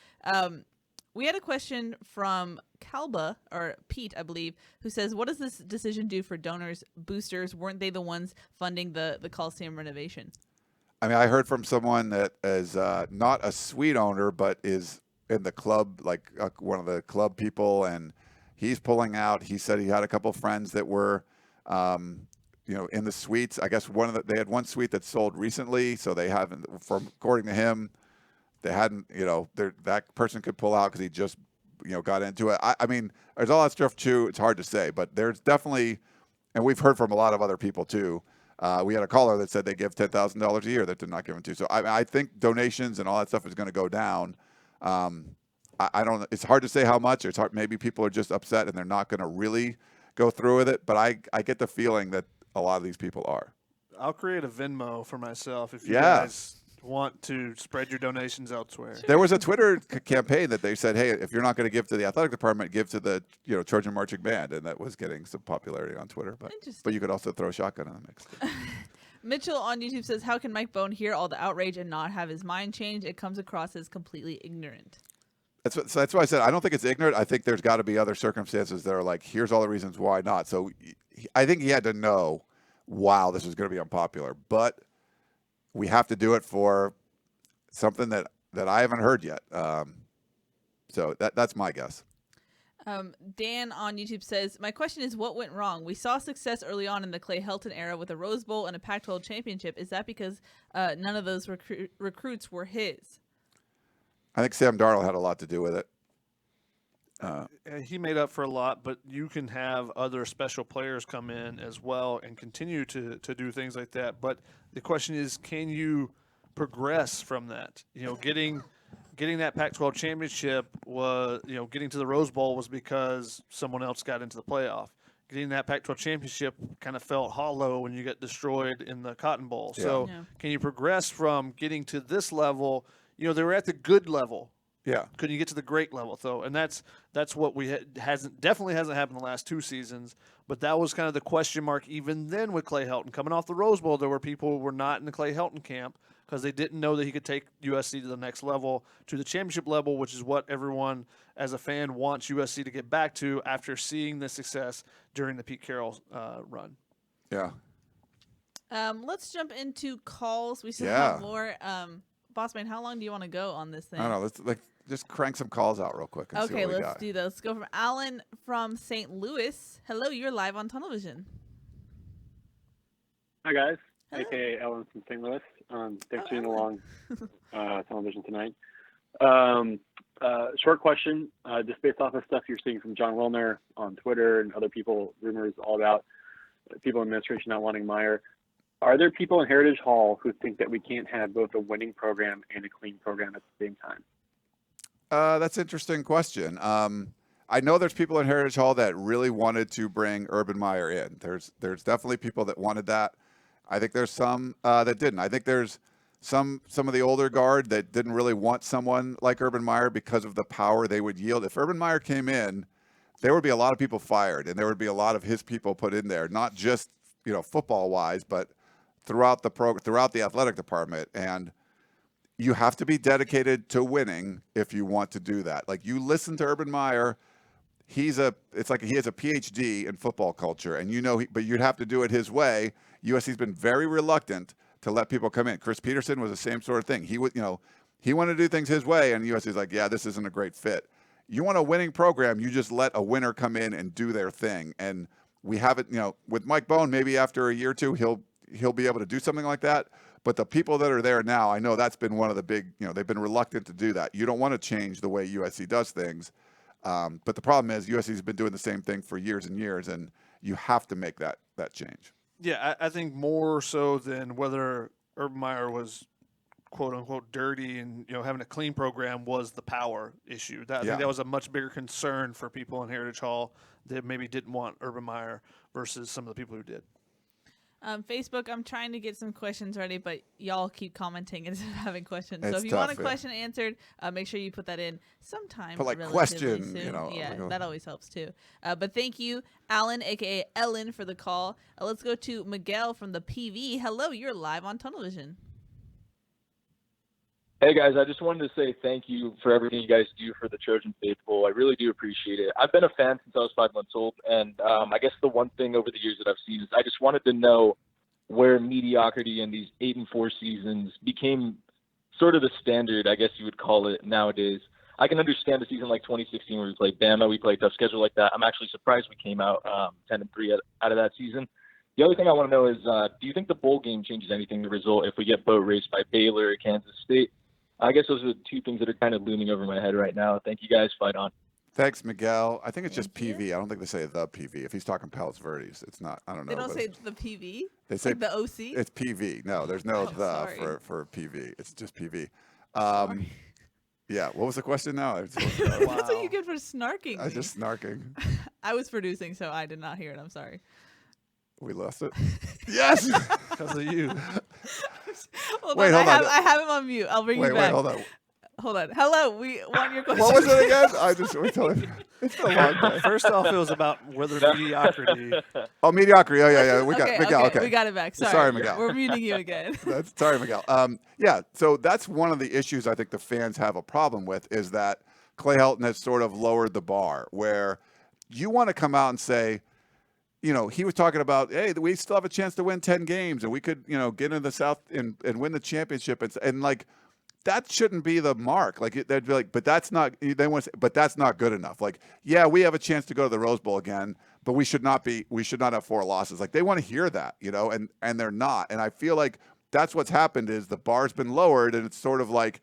A: We had a question from Kalba, or Pete, I believe, who says, what does this decision do for donors, boosters? Weren't they the ones funding the Coliseum renovation?
B: I mean, I heard from someone that is not a suite owner, but is in the club, like one of the club people, and he's pulling out. He said he had a couple of friends that were, in the suites. I guess they had one suite that sold recently, so they haven't, according to him, they hadn't, that person could pull out because he just, got into it. I mean, there's all that stuff too. It's hard to say, but there's definitely, and we've heard from a lot of other people too. We had a caller that said they give $10,000 a year that did not give them to. So I think donations and all that stuff is going to go down. I don't. It's hard to say how much. It's hard. Maybe people are just upset and they're not going to really go through with it. But I get the feeling that a lot of these people are.
C: I'll create a Venmo for myself if you guys want to spread your donations elsewhere.
B: There was a Twitter campaign that they said, hey, if you're not going to give to the athletic department, give to the Trojan marching band, and that was getting some popularity on Twitter. But you could also throw a shotgun in the mix.
A: Mitchell on YouTube says, how can Mike Bohn hear all the outrage and not have his mind change? It comes across as completely ignorant.
B: That's why I said I don't think it's ignorant. I think there's got to be other circumstances that are like, here's all the reasons why not. So I think he had to know, wow, this is going to be unpopular. But we have to do it for something that I haven't heard yet. So that's my guess.
A: Dan on YouTube says, my question is, what went wrong? We saw success early on in the Clay Helton era with a Rose Bowl and a Pac-12 championship. Is that because none of those recruits were his?
B: I think Sam Darnold had a lot to do with it.
C: He made up for a lot, but you can have other special players come in as well and continue to do things like that. But the question is, can you progress from that? Getting that Pac-12 championship was, getting to the Rose Bowl was because someone else got into the playoff. Getting that Pac-12 championship kind of felt hollow when you get destroyed in the Cotton Bowl.
B: Yeah.
C: So can you progress from getting to this level? They were at the good level.
B: Yeah.
C: Could you get to the great level, though? And that's what definitely hasn't happened the last 2 seasons. But that was kind of the question mark even then with Clay Helton. Coming off the Rose Bowl, there were people who were not in the Clay Helton camp because they didn't know that he could take USC to the next level, to the championship level, which is what everyone as a fan wants USC to get back to after seeing the success during the Pete Carroll run.
B: Yeah.
A: Let's jump into calls. We still have more. Bossman, how long do you want to go on this thing?
B: I don't know. Let's just crank some calls out real quick. And see what we got.
A: Do that. Let's go from Alan from St. Louis. Hello, you're live on Tunnel Vision.
M: Hi, guys.
A: Hello.
M: AKA Ellen from St. Louis. Thanks for being along television tonight. Short question, just based off of stuff you're seeing from John Wilner on Twitter and other people, rumors all about people in administration not wanting Meyer. Are there people in Heritage Hall who think that we can't have both a winning program and a clean program at the same time?
B: That's an interesting question. I know there's people in Heritage Hall that really wanted to bring Urban Meyer in. There's definitely people that wanted that. I think there's some that didn't. I think there's some of the older guard that didn't really want someone like Urban Meyer because of the power they would yield. If Urban Meyer came in, there would be a lot of people fired, and there would be a lot of his people put in there, not just football wise, but throughout the athletic department. And you have to be dedicated to winning if you want to do that. Like, you listen to Urban Meyer, it's like he has a PhD in football culture, and but you'd have to do it his way. USC's been very reluctant to let people come in. Chris Peterson was the same sort of thing. He wanted to do things his way, and USC's like, yeah, this isn't a great fit. You want a winning program, you just let a winner come in and do their thing. And we have it, with Mike Bohn, maybe after a year or two, he'll be able to do something like that. But the people that are there now, I know that's been one of the big, they've been reluctant to do that. You don't want to change the way USC does things. But the problem is USC's been doing the same thing for years and years, and you have to make that change.
C: Yeah, I think more so than whether Urban Meyer was quote unquote dirty and having a clean program was the power issue. I think that was a much bigger concern for people in Heritage Hall that maybe didn't want Urban Meyer versus some of the people who did.
A: Facebook, I'm trying to get some questions ready, but y'all keep commenting instead of having questions.
B: It's
A: so if you want a question answered, make sure you put that in sometime.
B: Put like
A: relatively
B: question,
A: soon. Yeah, that always helps too. But thank you, Alan, aka Ellen, for the call. Let's go to Miguel from the PV. Hello, you're live on Tunnel Vision.
N: Hey guys, I just wanted to say thank you for everything you guys do for the Trojan faithful. I really do appreciate it. I've been a fan since I was 5 months old, and I guess the one thing over the years that I've seen is I just wanted to know where mediocrity in these 8-4 seasons became sort of the standard, I guess you would call it nowadays. I can understand a season like 2016 where we played Bama, we played a tough schedule like that. I'm actually surprised we came out 10-3 out of that season. The other thing I want to know is, do you think the bowl game changes anything the result if we get boat raced by Baylor or Kansas State? I guess those are the 2 things that are kind of looming over my head right now. Thank you guys. Fight on.
B: Thanks, Miguel. I think it's just PV. I don't think they say the PV. If he's talking Palos Verdes, it's not. I don't know.
A: They don't say the PV?
B: They say
A: like the OC?
B: It's PV. No, there's no for PV. It's just PV. Yeah. What was the question now?
A: That's what you get for snarking.
B: I was just snarking.
A: I was producing, so I did not hear it. I'm sorry.
B: We lost it. Yes,
C: because of you.
A: Hold on. I have him on mute. I'll bring you back.
B: Wait,
A: hold on. Hello, we want your question.
B: What was it again? I just it's been a long time.
C: First off, it was about whether mediocrity.
B: Oh, mediocrity. Oh, yeah. We got Miguel. Okay,
A: we got it back.
B: Sorry, Miguel.
A: We're muting you again.
B: Sorry, Miguel. Yeah. So that's one of the issues I think the fans have a problem with is that Clay Helton has sort of lowered the bar, where you want to come out and say, he was talking about, hey, we still have a chance to win 10 games and we could, get into the South and win the championship. And like, that shouldn't be the mark. Like, they'd be like, but that's not, but that's not good enough. Like, yeah, we have a chance to go to the Rose Bowl again, but we should not have 4 losses. Like, they want to hear that, and they're not. And I feel like that's what's happened is the bar's been lowered, and it's sort of like,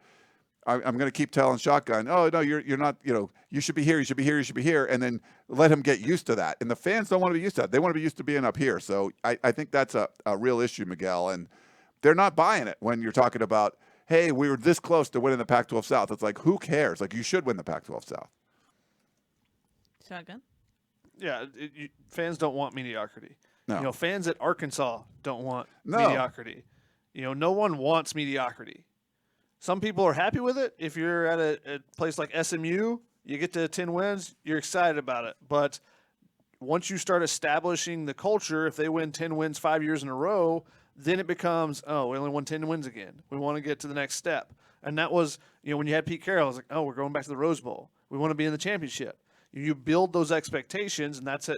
B: I'm going to keep telling Shotgun, oh, no, you're not, you should be here, you should be here, you should be here, and then let him get used to that. And the fans don't want to be used to that. They want to be used to being up here. So I think that's a real issue, Miguel. And they're not buying it when you're talking about, hey, we were this close to winning the Pac-12 South. It's like, who cares? Like, you should win the Pac-12 South.
A: Shotgun?
C: Yeah, fans don't want mediocrity.
B: No.
C: Fans at Arkansas don't want mediocrity. No one wants mediocrity. Some people are happy with it. If you're at a place like SMU, you get to 10 wins, you're excited about it. But once you start establishing the culture, if they win 10 wins 5 years in a row, then it becomes, oh, we only won 10 wins again. We want to get to the next step. And that was, when you had Pete Carroll, it was like, oh, we're going back to the Rose Bowl. We want to be in the championship. You build those expectations, and that's at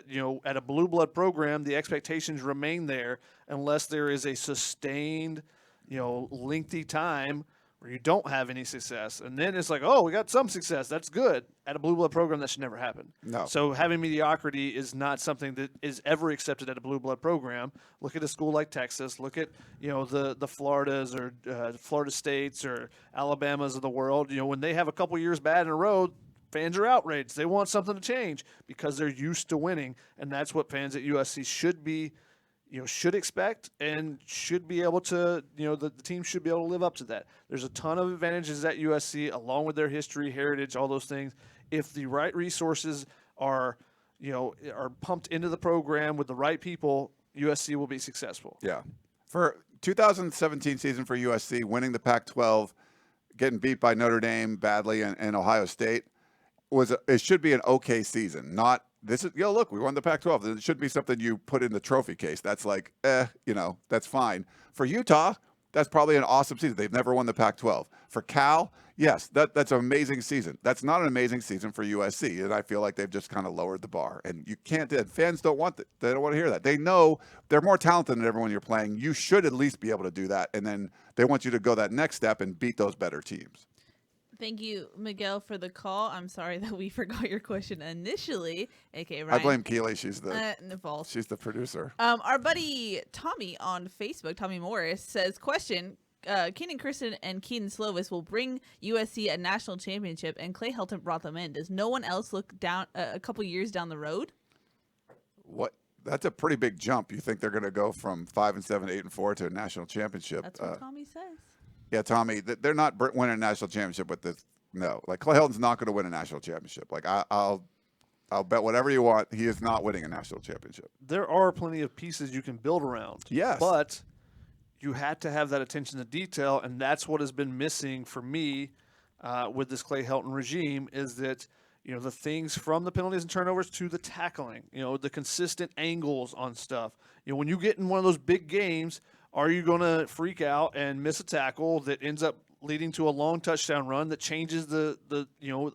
C: a blue blood program, the expectations remain there unless there is a sustained, lengthy time where you don't have any success. And then it's like, oh, we got some success. That's good. At a blue blood program, that should never happen.
B: No.
C: So having mediocrity is not something that is ever accepted at a blue blood program. Look at a school like Texas. Look at, the Floridas or Florida States or Alabamas of the world. When they have a couple years bad in a row, fans are outraged. They want something to change because they're used to winning. And that's what fans at USC should be, should expect and should be able to, the team should be able to live up to that. There's a ton of advantages at USC along with their history, heritage, all those things. If the right resources are pumped into the program with the right people, USC will be successful.
B: Yeah. For 2017 season for USC, winning the Pac-12, getting beat by Notre Dame badly and Ohio State, it should be an okay season. Not this is look, we won the Pac-12. It should be something you put in the trophy case. That's like, that's fine. For Utah, that's probably an awesome season. They've never won the Pac-12. For Cal, yes, that's an amazing season. That's not an amazing season for USC, and I feel like they've just kind of lowered the bar. And you can't. Fans don't want that. They don't want to hear that. They know they're more talented than everyone you're playing. You should at least be able to do that, and then they want you to go that next step and beat those better teams.
A: Thank you, Miguel, for the call. I'm sorry that we forgot your question initially, aka Ryan.
B: I blame Keely. She's
A: false.
B: She's the producer.
A: Our buddy Tommy on Facebook, Tommy Morris, says, question, Keenan Kristen and Keaton Slovis will bring USC a national championship, and Clay Helton brought them in. Does no one else look down a couple years down the road?
B: What? That's a pretty big jump. You think they're going to go from 5-7, 8-4 to a national championship?
A: That's what Tommy says.
B: Yeah, Tommy, they're not winning a national championship with this. No, like Clay Helton's not going to win a national championship. Like I'll bet whatever you want, he is not winning a national championship.
C: There are plenty of pieces you can build around.
B: Yes,
C: but you had to have that attention to detail, and that's what has been missing for me with this Clay Helton regime. Is that the things from the penalties and turnovers to the tackling, the consistent angles on stuff. When you get in one of those big games. Are you going to freak out and miss a tackle that ends up leading to a long touchdown run that changes the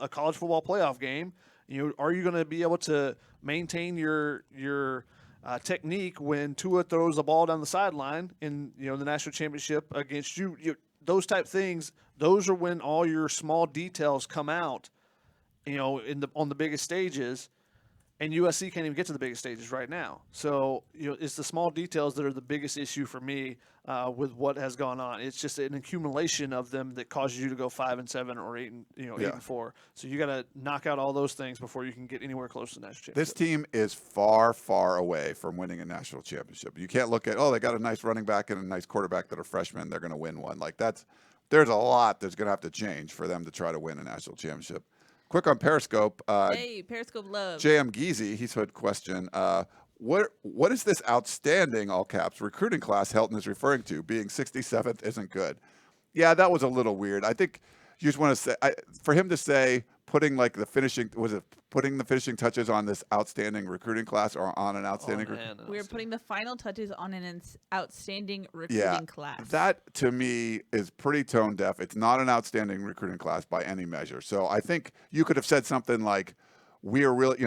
C: a college football playoff game? Are you going to be able to maintain your technique when Tua throws the ball down the sideline in the national championship against you? Those type things. Those are when all your small details come out. On the biggest stages. And USC can't even get to the biggest stages right now. So, it's the small details that are the biggest issue for me with what has gone on. It's just an accumulation of them that causes you to go 5-7 or 8-4. So you got to knock out all those things before you can get anywhere close to the national championship.
B: This team is far, far away from winning a national championship. You can't look at, they got a nice running back and a nice quarterback that are freshmen. They're going to win one. Like there's a lot that's going to have to change for them to try to win a national championship. Quick on Periscope.
A: Hey, Periscope love.
B: J.M. Geezy, he's had a question. What is this outstanding, all caps, recruiting class Helton is referring to? Being 67th isn't good. Yeah, that was a little weird. I think you just want to say, for him to say putting like the finishing touches on this outstanding recruiting class or on an outstanding
A: We were putting the final touches on an outstanding recruiting class.
B: That to me is pretty tone deaf. It's not an outstanding recruiting class by any measure. So I think you could have said something like, we are really,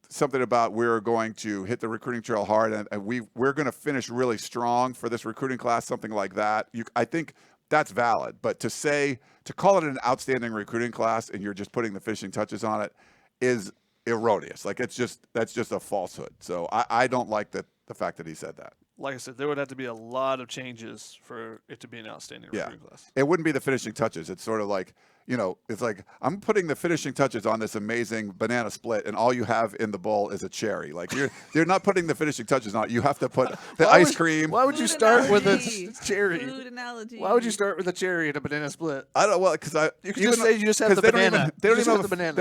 B: something about we're going to hit the recruiting trail hard and we're going to finish really strong for this recruiting class, something like that. I think that's valid. But to call it an outstanding recruiting class and you're just putting the finishing touches on it is erroneous. Like that's just a falsehood. So I don't like the fact that he said that.
C: Like I said, there would have to be a lot of changes for it to be an outstanding recruiting class.
B: It wouldn't be the finishing touches. It's sort of like, it's like I'm putting the finishing touches on this amazing banana split, and all you have in the bowl is a cherry. Like you're not putting the finishing touches on it. You have to put the ice cream.
C: Why would you start with a cherry?
A: Food analogy.
C: Why would you start with a cherry and a banana split?
B: I don't. Well, because
C: you could just say you just have the banana.
B: They don't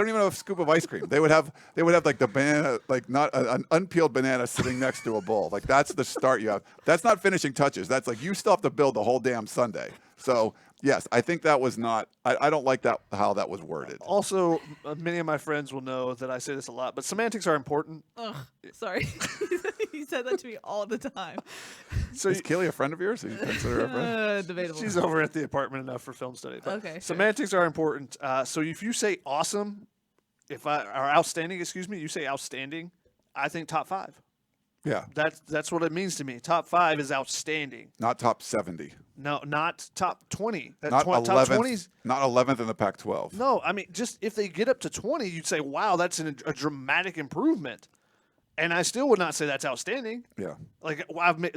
B: even have a scoop of ice cream. They would have like the banana, like not an unpeeled banana sitting next to a bowl. Like that's the start you have. That's not finishing touches. That's like you still have to build the whole damn sundae. So yes, I think that was not. I don't like that how that was worded.
C: Also, many of my friends will know that I say this a lot, but semantics are important.
A: Ugh, sorry, he said that to me all the time.
B: So is Keely a friend of yours? You consider her a friend?
A: Debatable.
C: She's over at the apartment enough for film study. But
A: okay.
C: Semantics are important. So if you say awesome, or outstanding, you say outstanding. I think top 5.
B: Yeah.
C: That's what it means to me. Top 5 is outstanding.
B: Not top 70.
C: No, not top 20.
B: Not 11th.
C: Top 20's,
B: not 11th in the Pac-12.
C: No, I mean, just if they get up to 20, you'd say, wow, that's a dramatic improvement. And I still would not say that's outstanding.
B: Yeah.
C: Like,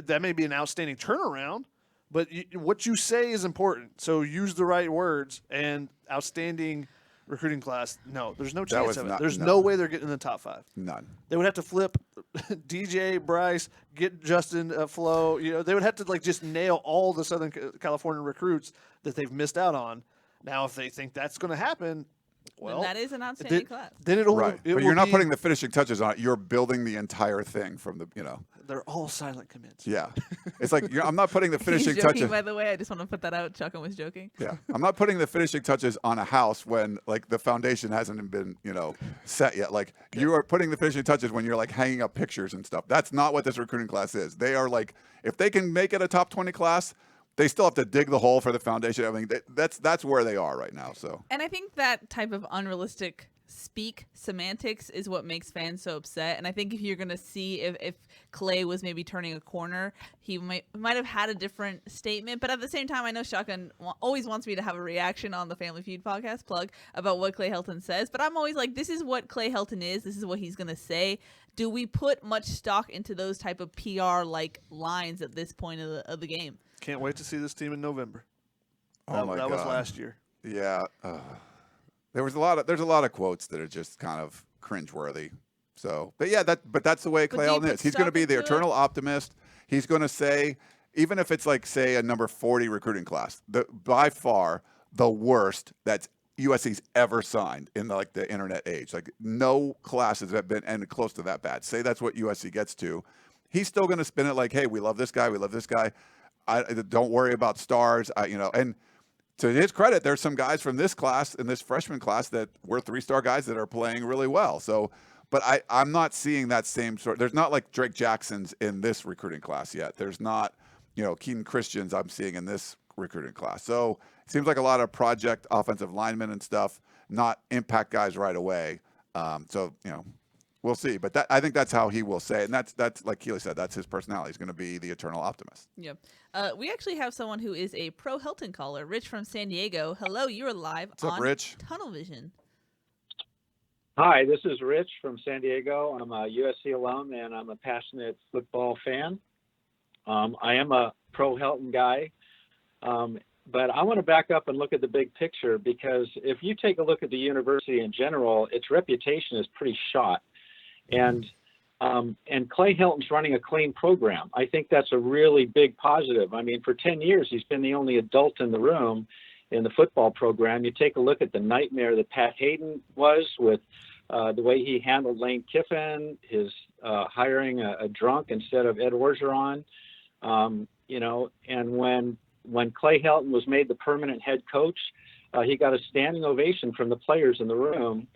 C: that may be an outstanding turnaround, but what you say is important. So use the right words, and outstanding recruiting class, no, there's no chance of it. There's no way they're getting in the top 5.
B: None.
C: They would have to flip DJ, Bryce, get Justin, Flo. They would have to just nail all the Southern California recruits that they've missed out on. Now, if they think that's going to happen, well,
A: then that is an outstanding class.
C: Then
B: but you're not putting the finishing touches on it. You're building the entire thing from the.
C: They're all silent commits.
B: Yeah, it's like I'm not putting the finishing
A: He's joking,
B: touches.
A: By the way, I just want to put that out. Chuckin was joking.
B: Yeah, I'm not putting the finishing touches on a house when the foundation hasn't been set yet. Like you are putting the finishing touches when you're hanging up pictures and stuff. That's not what this recruiting class is. They are if they can make it a top 20 class, they still have to dig the hole for the foundation. I mean, that's where they are right now. So. And
A: I think that type of unrealistic semantics is what makes fans so upset. And I think if you're going to see if Clay was maybe turning a corner, he might have had a different statement. But at the same time, I know Shotgun always wants me to have a reaction on the Family Feud podcast plug about what Clay Helton says. But I'm always like, this is what Clay Helton is. This is what he's going to say. Do we put much stock into those type of PR lines at this point of the game?
C: Can't wait to see this team in November.
B: Oh my God.
C: That was last year.
B: Yeah. There's a lot of quotes that are just kind of cringeworthy. So, but yeah, that's the way Clay Helton is. He's going to be the eternal optimist. He's going to say, even if it's say a number 40 recruiting class, by far the worst that's USC's ever signed in the internet age. No classes have been and close to that bad. Say that's what USC gets to. He's still going to spin it hey, we love this guy. We love this guy. Don't worry about stars. And to his credit, there's some guys from this class and this freshman class that were 3-star guys that are playing really well. So, but I'm not seeing that same sort. There's not Drake Jacksons in this recruiting class yet. There's not, Keaton Christians I'm seeing in this recruiting class. So it seems like a lot of project offensive linemen and stuff, not impact guys right away. We'll see. But I think that's how he will say it. And that's like Keely said, that's his personality. He's going to be the eternal optimist.
A: Yep. We actually have someone who is a pro Helton caller, Rich from San Diego. Hello, you are live
B: on Rich?
A: Tunnel Vision.
O: Hi, this is Rich from San Diego. I'm a USC alum, and I'm a passionate football fan. I am a pro Helton guy. But I want to back up and look at the big picture, because if you take a look at the university in general, its reputation is pretty shot. And Clay Helton's running a clean program. I think that's a really big positive. I mean, for 10 years, he's been the only adult in the room in the football program. You take a look at the nightmare that Pat Hayden was with the way he handled Lane Kiffin, his hiring a drunk instead of Ed Orgeron, and when Clay Helton was made the permanent head coach, He got a standing ovation from the players in the room.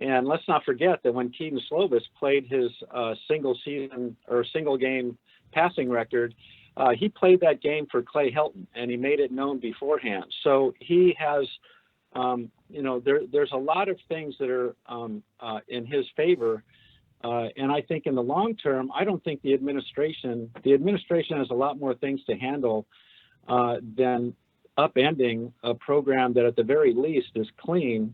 O: And let's not forget that when Keaton Slovis played his single season or single game passing record, he played that game for Clay Helton, and he made it known beforehand. So he has, there's a lot of things that are in his favor. And I think in the long term, I don't think the administration has a lot more things to handle than upending a program that at the very least is clean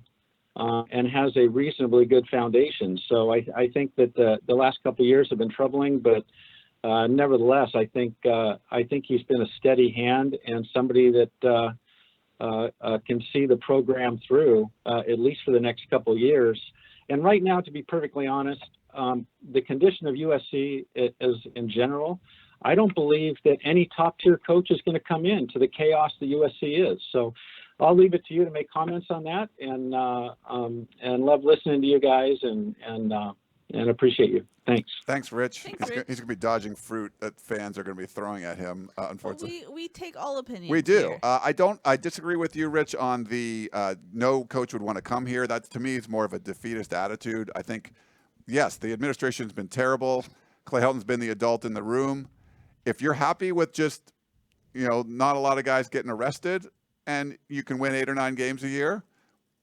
O: and has a reasonably good foundation. So I think that the last couple of years have been troubling, but nevertheless, I think he's been a steady hand and somebody that can see the program through at least for the next couple of years. And right now, to be perfectly honest, the condition of USC is in general, I don't believe that any top tier coach is going to come in to the chaos that USC is. So I'll leave it to you to make comments on that, and love listening to you guys and appreciate you. Thanks.
B: Thanks, Rich. He's going to be dodging fruit that fans are going to be throwing at him, unfortunately.
A: Well, we take all opinions.
B: We do.
A: Here.
B: I disagree with you, Rich, on the no coach would want to come here. That, to me, is more of a defeatist attitude. I think, yes, the administration's been terrible. Clay Helton's been the adult in the room. If you're happy with just, not a lot of guys getting arrested and you can win 8 or 9 games a year,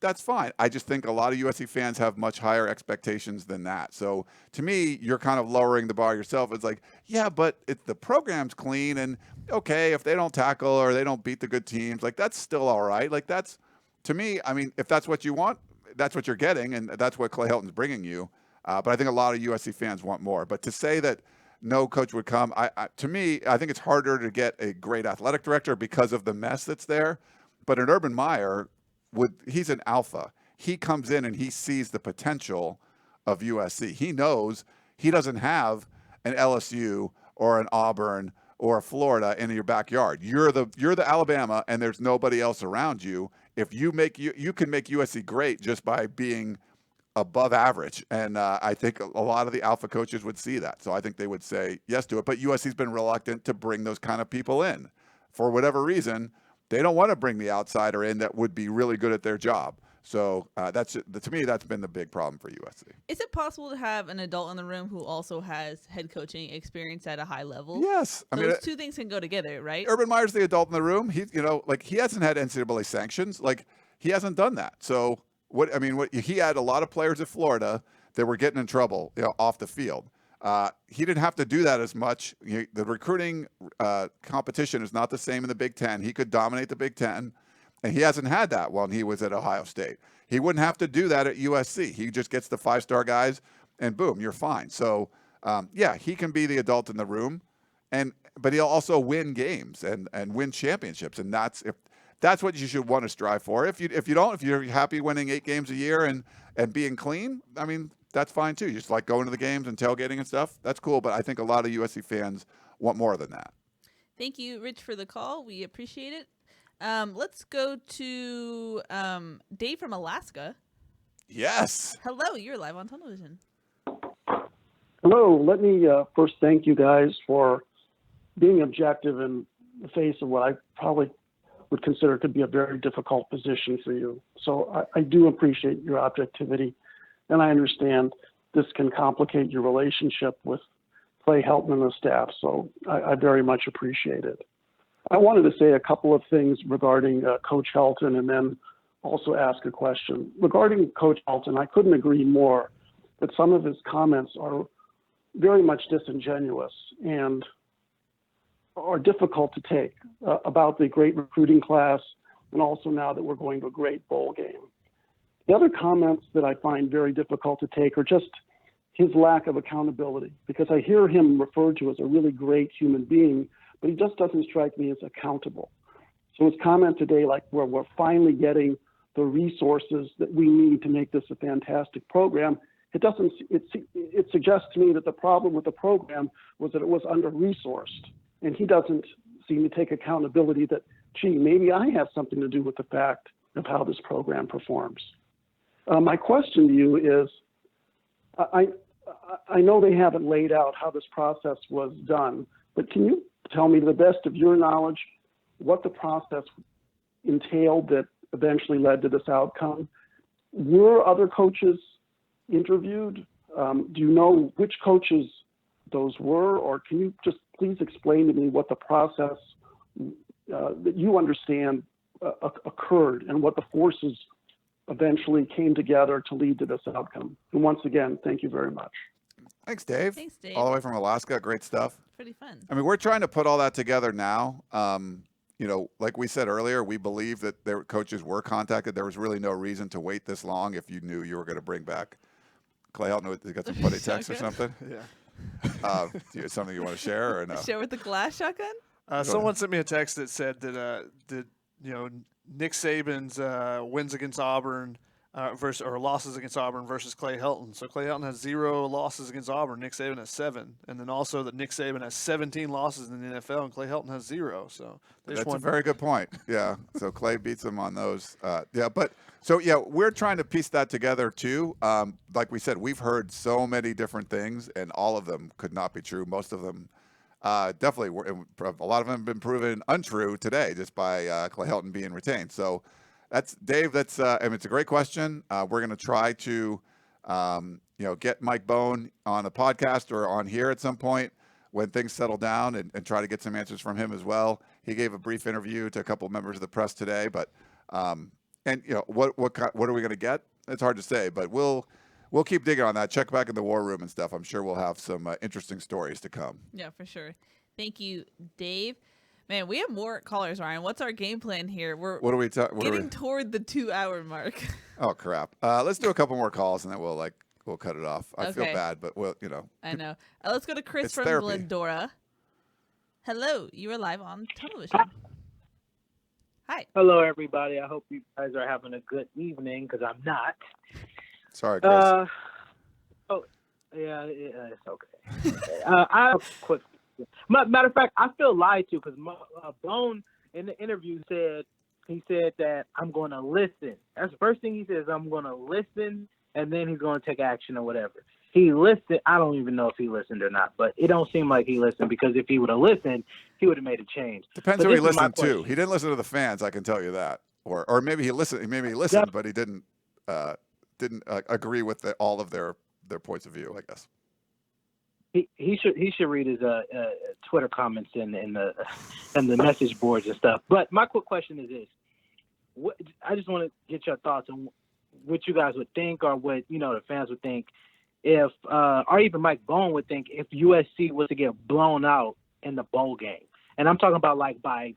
B: that's fine. I just think a lot of USC fans have much higher expectations than that. So to me, you're kind of lowering the bar yourself. It's like, yeah, but the program's clean, and okay, if they don't tackle or they don't beat the good teams, like that's still all right. Like that's, to me, I mean, if that's what you want, that's what you're getting, and that's what Clay Helton's bringing you. But I think a lot of USC fans want more. But to say that no coach would come, to me, I think it's harder to get a great athletic director because of the mess that's there. But an Urban Meyer, he's an alpha. He comes in and he sees the potential of USC. He knows he doesn't have an LSU or an Auburn or a Florida in your backyard. You're the Alabama, and there's nobody else around you. If you can make USC great just by being above average. And I think a lot of the alpha coaches would see that. So I think they would say yes to it. But USC's been reluctant to bring those kind of people in. For whatever reason, they don't want to bring the outsider in that would be really good at their job. So to me, that's been the big problem for USC.
A: Is it possible to have an adult in the room who also has head coaching experience at a high level?
B: Yes.
A: Those two things can go together, right?
B: Urban Meyer's the adult in the room. He hasn't had NCAA sanctions. Like, he hasn't done that. So he had a lot of players at Florida that were getting in trouble, off the field. He didn't have to do that as much. The recruiting competition is not the same in the Big Ten. He could dominate the Big Ten, and he hasn't had that when he was at Ohio State. He wouldn't have to do that at USC. He just gets the 5-star guys, and boom, you're fine. So, he can be the adult in the room, but he'll also win games and win championships, and that's what you should want to strive for. If you're happy winning 8 games a year and being clean, I mean, that's fine too. You just like going to the games and tailgating and stuff. That's cool. But I think a lot of USC fans want more than that.
A: Thank you, Rich, for the call. We appreciate it. Let's go to Dave from Alaska.
B: Yes.
A: Hello, you're live on television.
P: Hello. Let me first thank you guys for being objective in the face of what I probably would consider could be a very difficult position for you. So I do appreciate your objectivity, and I understand this can complicate your relationship with Clay Helton and the staff, so I very much appreciate it. I wanted to say a couple of things regarding Coach Helton and then also ask a question. Regarding Coach Helton, I couldn't agree more that some of his comments are very much disingenuous and are difficult to take about the great recruiting class, and also now that we're going to a great bowl game. The other comments that I find very difficult to take are just his lack of accountability, because I hear him referred to as a really great human being, but he just doesn't strike me as accountable. So his comment today, like where we're finally getting the resources that we need to make this a fantastic program, it suggests to me that the problem with the program was that it was under-resourced. And he doesn't seem to take accountability that, gee, maybe I have something to do with the fact of how this program performs. My question to you is, I know they haven't laid out how this process was done, but can you tell me, to the best of your knowledge, what the process entailed that eventually led to this outcome. Were other coaches interviewed? Do you know which coaches those were, or can you just please explain to me what the process that you understand occurred and what the forces eventually came together to lead to this outcome? And once again, thank you very much.
B: Thanks, Dave.
A: Thanks, Dave.
B: All the way from Alaska. Great stuff.
A: Pretty fun.
B: I mean, we're trying to put all that together now. You know, like we said earlier, we believe that their coaches were contacted. There was really no reason to wait this long if you knew you were going to bring back Clay Helton. You got some funny text or something?
C: Yeah.
B: Do you have something you want to share or no?
A: Share with the glass shotgun?
C: Someone sent me a text that said that Nick Saban's wins against Auburn or losses against Auburn versus Clay Helton. So Clay Helton has 0 losses against Auburn. Nick Saban has 7, and then also that Nick Saban has 17 losses in the NFL, and Clay Helton has 0. So
B: that's a very good point. Yeah. So Clay beats him on those. We're trying to piece that together too. Like we said, we've heard so many different things, and all of them could not be true. Most of them definitely were. A lot of them have been proven untrue today just by Clay Helton being retained. So that's Dave. That's it's a great question. We're going to try to get Mike Bohn on a podcast or on here at some point when things settle down and try to get some answers from him as well. He gave a brief interview to a couple of members of the press today, but what are we going to get? It's hard to say, but we'll keep digging on that. Check back in the war room and stuff. I'm sure we'll have some interesting stories to come.
A: Yeah, for sure. Thank you, Dave. Man, we have more callers, Ryan. What's our game plan here? We're getting toward the 2-hour mark.
B: Oh crap! Let's do a couple more calls and then we'll cut it off. I feel bad, but
A: I know. Let's go to Chris from
B: therapy.
A: Glendora. Hello, you are live on television. Hi.
Q: Hello, everybody. I hope you guys are having a good evening because I'm not.
B: Sorry, Chris.
Q: It's okay. I have a quick. Matter of fact, I feel lied to because Bohn in the interview said that I'm going to listen. That's the first thing he says. I'm going to listen, and then he's going to take action or whatever. He listened. I don't even know if he listened or not, but it don't seem like he listened because if he would have listened, he would have made a change.
B: Depends who he listened to. He didn't listen to the fans. I can tell you that. Or maybe he listened. Maybe he listened, but he didn't agree with all of their points of view, I guess.
Q: He should read his Twitter comments and the message boards and stuff. But my quick question is this: I just want to get your thoughts on what you guys would think, or what the fans would think, if or even Mike Bohn would think if USC was to get blown out in the bowl game, and I'm talking about like by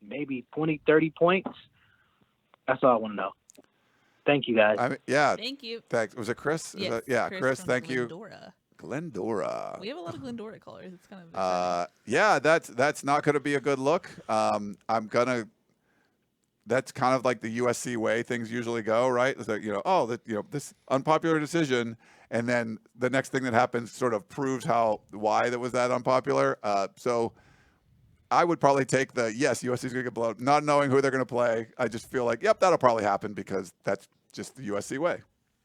Q: maybe 20, 30 points. That's all I want to know. Thank you, guys.
A: Thank you.
B: Thanks. Was it Chris?
A: Yes,
B: Chris. Thank
A: Glendora.
B: Glendora.
A: We have a lot of Glendora callers. It's kind of
B: that's not going to be a good look. That's kind of like the USC way things usually go, right? It's like, this unpopular decision, and then the next thing that happens sort of proves why that was that unpopular. So I would probably take USC is going to get blown, not knowing who they're going to play. I just feel like, that'll probably happen because that's just the USC way.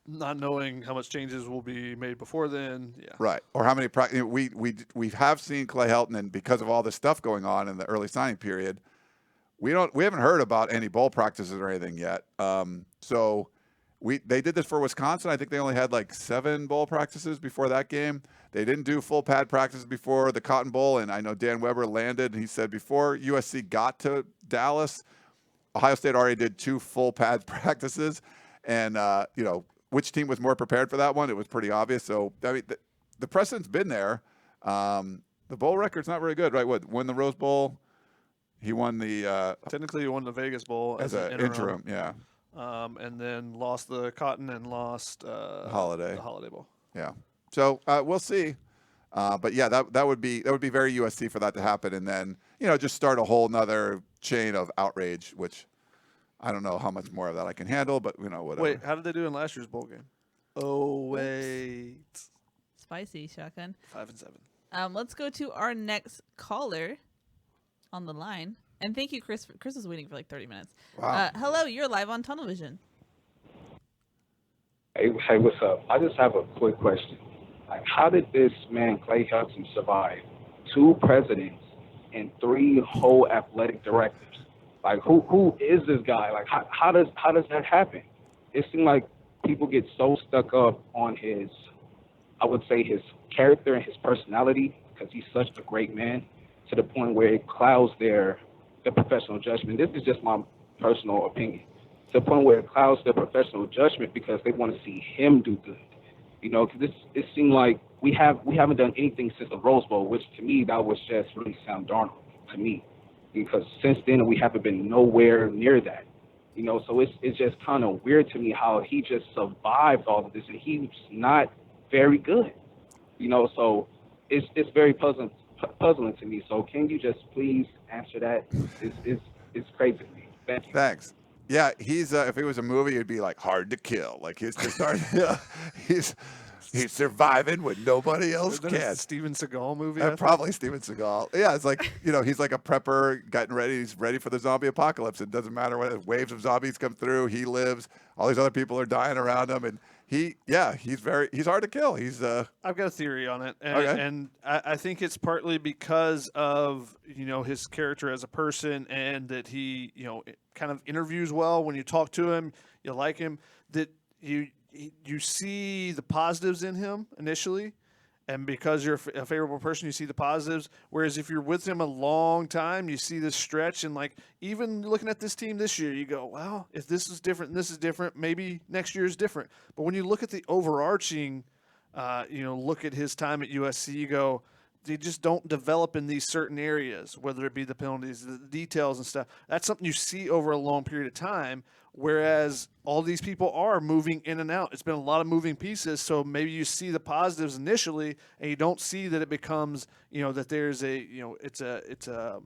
C: Not knowing how much changes will be made before then, yeah.
B: Right, or how many we have seen Clay Helton, and because of all this stuff going on in the early signing period, we haven't heard about any bowl practices or anything yet. So they did this for Wisconsin. I think they only had like 7 bowl practices before that game. They didn't do full pad practices before the Cotton Bowl, and I know Dan Weber landed, and he said before USC got to Dallas, Ohio State already did 2 full pad practices, and which team was more prepared for that one? It was pretty obvious. So, I mean, the precedent's been there. The bowl record's not very good, right? Won the Rose Bowl. He won the...
C: Technically, he won the Vegas Bowl
B: as an interim, yeah.
C: And then lost the Cotton and lost the Holiday Bowl.
B: Yeah. So, we'll see. But, yeah, that would be very USC for that to happen. And then, just start a whole nother chain of outrage, which... I don't know how much more of that I can handle, but whatever.
C: Wait, how did they do in last year's bowl game? Oh, wait.
A: Spicy shotgun.
C: 5-7.
A: Let's go to our next caller on the line. And thank you, Chris. Chris was waiting for like 30 minutes.
B: Wow.
A: Hello, you're live on Tunnel Vision.
R: Hey, what's up? I just have a quick question. Like, how did this man, Clay Helton, survive 2 presidents and 3 whole athletic directors? Like, who is this guy? Like, how does that happen? It seemed like people get so stuck up on his, I would say, his character and his personality, because he's such a great man, to the point where it clouds their professional judgment. This is just my personal opinion. To the point where it clouds their professional judgment because they want to see him do good. You know, because it seemed like we haven't done anything since the Rose Bowl, which to me that was just really Sam Darnold to me, because since then we haven't been nowhere near that. You know, so it's just kind of weird to me how he just survived all of this and he's not very good. You know, so it's very puzzling to me. So can you just please answer that? It's crazy to me. Thank you.
B: Thanks. Yeah, he's if it was a movie, it'd be like Hard to Kill. Like he's just hard. He's surviving when nobody else
C: Isn't it
B: can.
C: a Steven Seagal movie?
B: Probably Steven Seagal. Yeah, it's like, you know, he's like a prepper, getting ready. He's ready for the zombie apocalypse. It doesn't matter what waves of zombies come through. He lives. All these other people are dying around him, and he's hard to kill.
C: I've got a theory on it,
B: Okay.
C: and I think it's partly because of, you know, his character as a person, and that he, you know, kind of interviews well. When you talk to him, you like him. That you see the positives in him initially, and because you're a favorable person, you see the positives. Whereas if you're with him a long time, you see this stretch, and like even looking at this team this year, you go, well, if this is different and this is different, maybe next year is different. But when you look at the overarching, look at his time at USC, you go, they just don't develop in these certain areas, whether it be the penalties, the details and stuff. That's something you see over a long period of time, whereas all these people are moving in and out. It's been a lot of moving pieces, so maybe you see the positives initially, and you don't see that it becomes, you know, that there's a, you know, it's a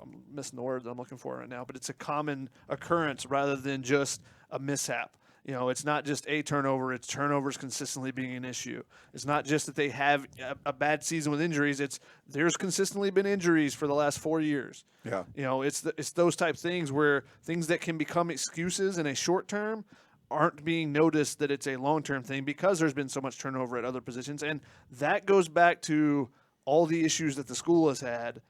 C: I'm missing the word that I'm looking for right now, but it's a common occurrence rather than just a mishap. You know, it's not just a turnover, it's turnovers consistently being an issue. It's not just that they have a bad season with injuries, there's consistently been injuries for the last 4 years.
B: Yeah.
C: You know, it's those type things where things that can become excuses in a short term aren't being noticed that it's a long-term thing because there's been so much turnover at other positions. And that goes back to all the issues that the school has had,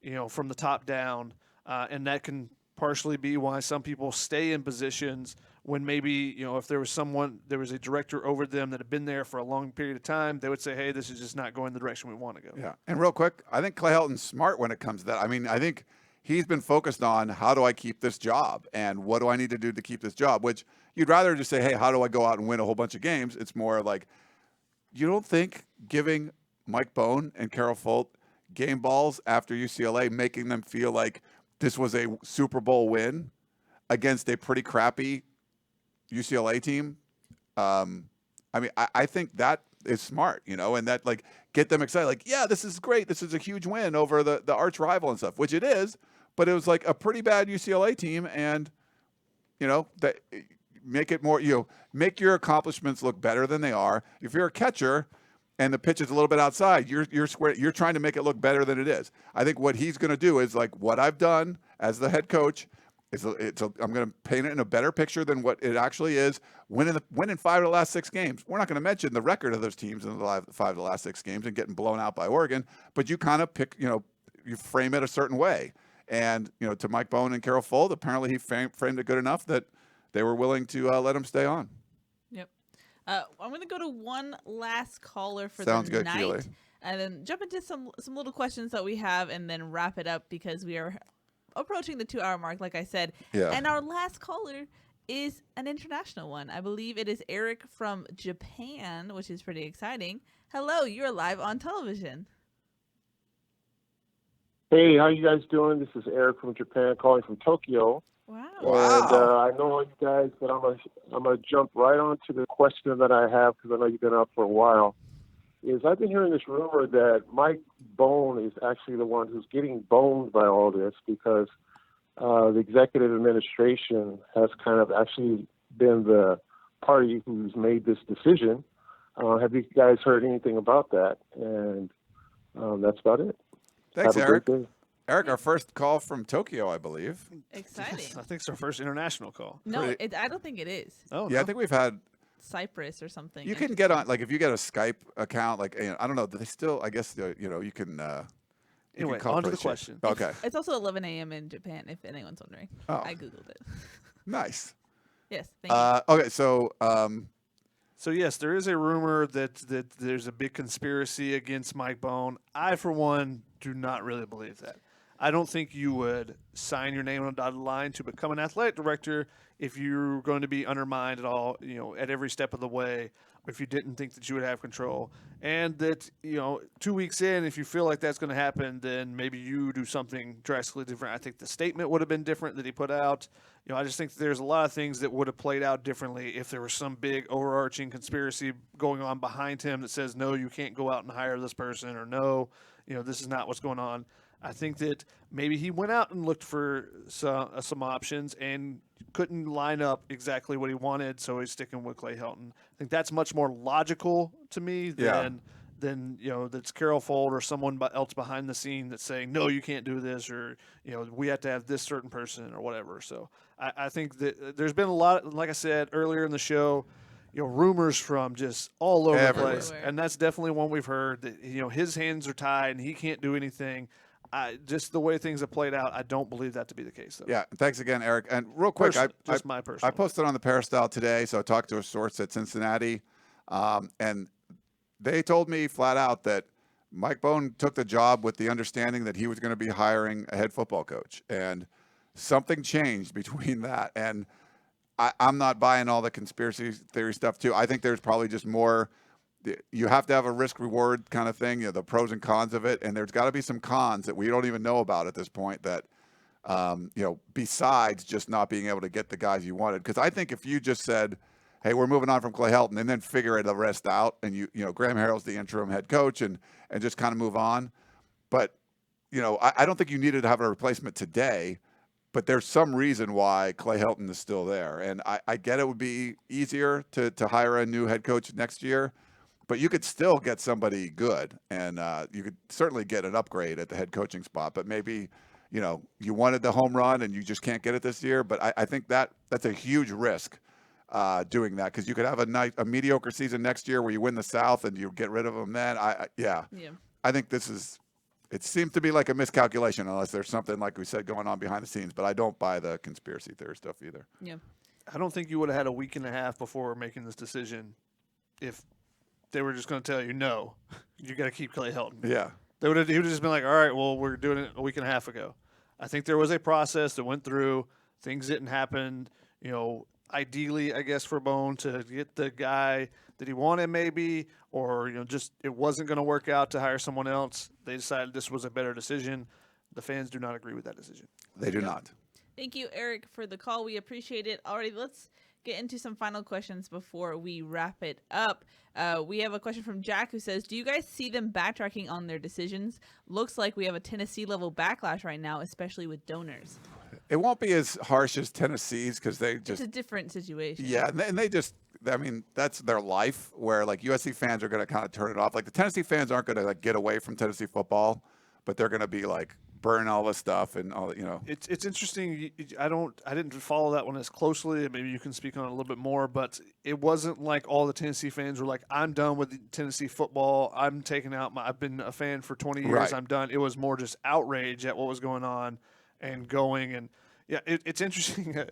C: you know, from the top down. And that can partially be why some people stay in positions when maybe, you know, if there was a director over them that had been there for a long period of time, they would say, hey, this is just not going the direction we want to go.
B: Yeah. And real quick, I think Clay Helton's smart when it comes to that. I mean, I think he's been focused on how do I keep this job and what do I need to do to keep this job, which you'd rather just say, hey, how do I go out and win a whole bunch of games? It's more like, you don't think giving Mike Bohn and Carol Folt game balls after UCLA, making them feel like this was a Super Bowl win against a pretty crappy UCLA team. I mean, I think that is smart, you know, and that like get them excited. Like, yeah, this is great. This is a huge win over the arch rival and stuff, which it is, but it was like a pretty bad UCLA team. And, you know, that make it more, you know, make your accomplishments look better than they are. If you're a catcher and the pitch is a little bit outside, you're trying to make it look better than it is. I think what he's going to do is like what I've done as the head coach is I'm going to paint it in a better picture than what it actually is. Winning 5 of the last 6 games. We're not going to mention the record of those teams in the 5 of the last 6 games and getting blown out by Oregon, but you kind of pick, you know, you frame it a certain way. And, you know, to Mike Bohn and Carol Folt, apparently he framed it good enough that they were willing to let him stay on.
A: Yep. I'm going to go to one last caller for
B: Sounds
A: the
B: good,
A: night,
B: Keely.
A: and then jump into some little questions that we have, and then wrap it up because we are approaching the 2-hour mark, like I said.
B: Yeah.
A: And our last caller is an international one. I believe it is Eric from Japan, which is pretty exciting. Hello, you're live on television.
S: Hey, how you guys doing? This is Eric from Japan, calling from Tokyo.
A: Wow.
S: And I know all you guys, but I'm gonna jump right on to the question that I have because I know you've been up for a while. Is I've been hearing this rumor that Mike Bohn is actually the one who's getting boned by all this because the executive administration has kind of actually been the party who's made this decision. Have you guys heard anything about that? And that's about it.
B: Thanks,
S: Have a
B: Eric.
S: great day.
B: Eric, our first call from Tokyo, I believe.
A: Exciting.
C: I think it's our first international call.
A: No, I don't think it is.
C: Oh,
B: yeah,
C: no.
B: I think we've had.
A: Cyprus or something.
B: You can get on, like, if you get a Skype account, like, you know, I don't know, they still, I guess, you know, you can
C: Anyway,
B: call
C: on to
B: Clay
C: the
B: Shea.
C: question.
B: Okay.
A: It's also 11 a.m. in Japan, if anyone's wondering.
B: Oh.
A: I Googled it.
B: Nice.
A: Yes, thank you.
B: Okay, so
C: So yes, there is a rumor that there's a big conspiracy against Mike Bohn. I, for one, do not really believe that. I don't think you would sign your name on a dotted line to become an athletic director if you're going to be undermined at all, at every step of the way, or if you didn't think that you would have control. And that, 2 weeks in, if you feel like that's going to happen, then maybe you do something drastically different. I think the statement would have been different that he put out. I just think there's a lot of things that would have played out differently if there was some big overarching conspiracy going on behind him that says, no, you can't go out and hire this person, or no, this is not what's going on. I think that maybe he went out and looked for some options and couldn't line up exactly what he wanted, so he's sticking with Clay Helton. I think that's much more logical to me than that's Carol Fold or someone else behind the scene that's saying, no, you can't do this, or we have to have this certain person or whatever. So I think that there's been a lot, like I said earlier in the show, rumors from just all over the place, and that's definitely one we've heard that his hands are tied and he can't do anything. Just the way things have played out, I don't believe that to be the case, though.
B: Yeah, thanks again, Eric. And real quick,
C: my personal.
B: I posted on the Peristyle today, so I talked to a source at Cincinnati, and they told me flat out that Mike Bohn took the job with the understanding that he was going to be hiring a head football coach, and something changed between that. And I'm not buying all the conspiracy theory stuff, too. I think there's probably just more. You have to have a risk-reward kind of thing, the pros and cons of it, and there's got to be some cons that we don't even know about at this point that, besides just not being able to get the guys you wanted. Because I think if you just said, hey, we're moving on from Clay Helton, and then figure the rest out, and Graham Harrell's the interim head coach, and just kind of move on. But, I don't think you needed to have a replacement today, but there's some reason why Clay Helton is still there. And I get it would be easier to hire a new head coach next year, but you could still get somebody good, and you could certainly get an upgrade at the head coaching spot. But maybe, you wanted the home run and you just can't get it this year. But I think that's a huge risk doing that, because you could have a mediocre season next year where you win the South and you get rid of them then. I think it seems to be like a miscalculation unless there's something, like we said, going on behind the scenes. But I don't buy the conspiracy theory stuff either.
A: Yeah.
C: I don't think you would have had a week and a half before making this decision if they were just going to tell you, no, you got to keep Clay Helton.
B: Yeah.
C: He would have just been like, all right, well, we're doing it a week and a half ago. I think there was a process that went through. Things didn't happen, ideally, I guess, for Bohn to get the guy that he wanted maybe, or, just it wasn't going to work out to hire someone else. They decided this was a better decision. The fans do not agree with that decision.
B: They do not.
A: Thank you, Eric, for the call. We appreciate it. Alrighty, let's get into some final questions before we wrap it up. We have a question from Jack who says, do you guys see them backtracking on their decisions? Looks like we have a Tennessee level backlash right now, especially with donors.
B: It won't be as harsh as Tennessee's, because
A: It's a different situation.
B: Yeah, and they just, that's their life, where like USC fans are going to kind of turn it off. Like the Tennessee fans aren't going to get away from Tennessee football, but they're going to be like burn all this stuff and all.
C: It's interesting. I didn't follow that one as closely. Maybe you can speak on it a little bit more, but it wasn't like all the Tennessee fans were like, I'm done with Tennessee football. I'm taking out I've been a fan for 20 years.
B: Right.
C: I'm done. It was more just outrage at what was going on and going. And yeah, it's interesting.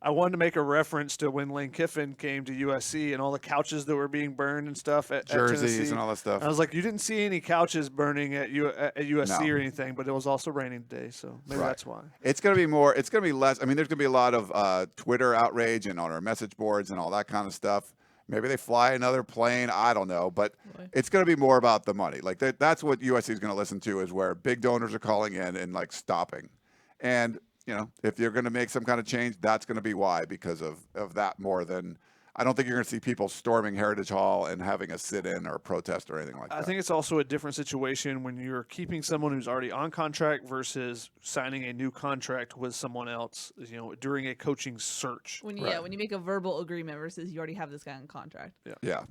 C: I wanted to make a reference to when Lane Kiffin came to USC and all the couches that were being burned and stuff at
B: jerseys
C: Tennessee.
B: and all that stuff.
C: I was like, you didn't see any couches burning at USC
B: No.
C: or anything, but it was also raining today, so maybe
B: Right.
C: that's why.
B: It's going to be more. It's going to be less. I mean, there's going to be a lot of Twitter outrage and on our message boards and all that kind of stuff. Maybe they fly another plane. I don't know, but it's going to be more about the money. Like that's what USC is going to listen to, is where big donors are calling in and like stopping. And if you're going to make some kind of change, that's going to be why, because of that more than. I don't think you're going to see people storming Heritage Hall and having a sit-in or a protest or anything like that.
C: I think it's also a different situation when you're keeping someone who's already on contract versus signing a new contract with someone else, during a coaching search.
A: When you make a verbal agreement versus you already have this guy on contract.
C: Yeah.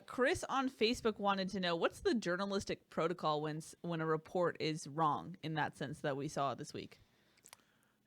A: Chris on Facebook wanted to know, what's the journalistic protocol when a report is wrong in that sense that we saw this week?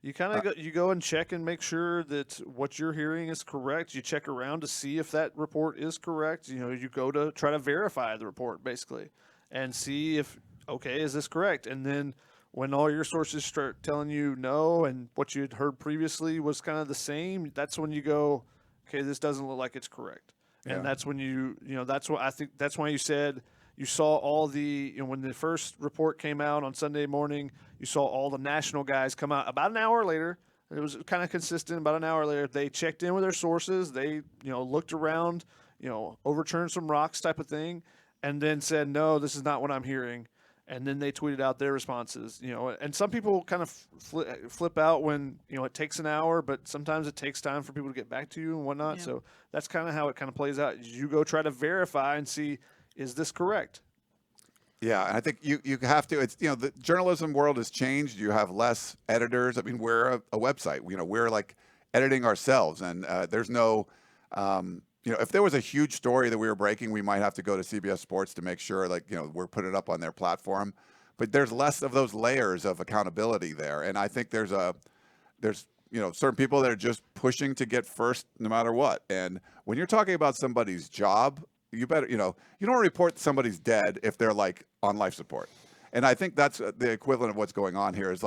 C: You kind of go and check and make sure that what you're hearing is correct. You check around to see if that report is correct. You go to try to verify the report basically, and see if okay, is this correct? And then when all your sources start telling you no, and what you had heard previously was kind of the same, that's when you go, okay, this doesn't look like it's correct.
B: Yeah.
C: And that's when that's what I think. That's why you said you saw all the when the first report came out on Sunday morning, you saw all the national guys come out about an hour later. It was kind of consistent. About an hour later, they checked in with their sources. They looked around, overturned some rocks type of thing, and then said, no, this is not what I'm hearing. And then they tweeted out their responses, and some people kind of flip out when, it takes an hour, but sometimes it takes time for people to get back to you and whatnot.
A: Yeah.
C: So that's kind of how it kind of plays out. You go try to verify and see, is this correct?
B: Yeah, and I think you have to. It's the journalism world has changed. You have less editors. I mean, we're a website. We're like editing ourselves, and there's no. If there was a huge story that we were breaking, we might have to go to CBS Sports to make sure, we're putting it up on their platform. But there's less of those layers of accountability there, and I think there's certain people that are just pushing to get first no matter what. And when you're talking about somebody's job, you better you don't report somebody's dead if they're on life support. And I think that's the equivalent of what's going on here. Is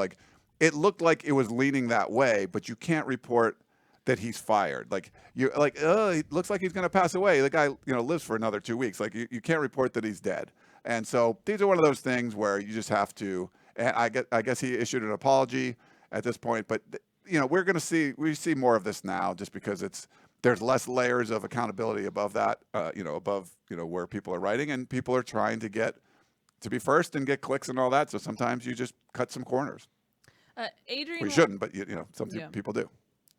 B: it looked like it was leaning that way, but you can't report that he's fired. It looks like he's going to pass away. The guy, lives for another 2 weeks. You can't report that he's dead. And so these are one of those things where you just have to, and I guess he issued an apology at this point, but we're going to see more of this now just because there's less layers of accountability above that, where people are writing and people are trying to get to be first and get clicks and all that. So sometimes you just cut some corners.
A: Adrian,
B: we shouldn't, but some people do.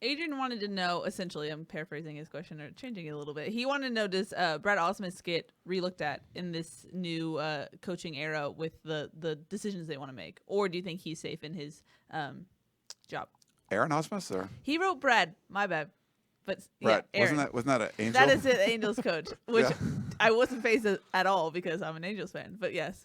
A: Adrian wanted to know, essentially, I'm paraphrasing his question or changing it a little bit. He wanted to know, does Brad Ausmus get relooked at in this new coaching era with the decisions they want to make? Or do you think he's safe in his job?
B: Aaron Ausmus? Or?
A: He wrote Brad, my bad. But
B: Brad,
A: yeah, Aaron.
B: wasn't that an Angel?
A: That is an Angels coach, which I wasn't phased at all because I'm an Angels fan, but yes.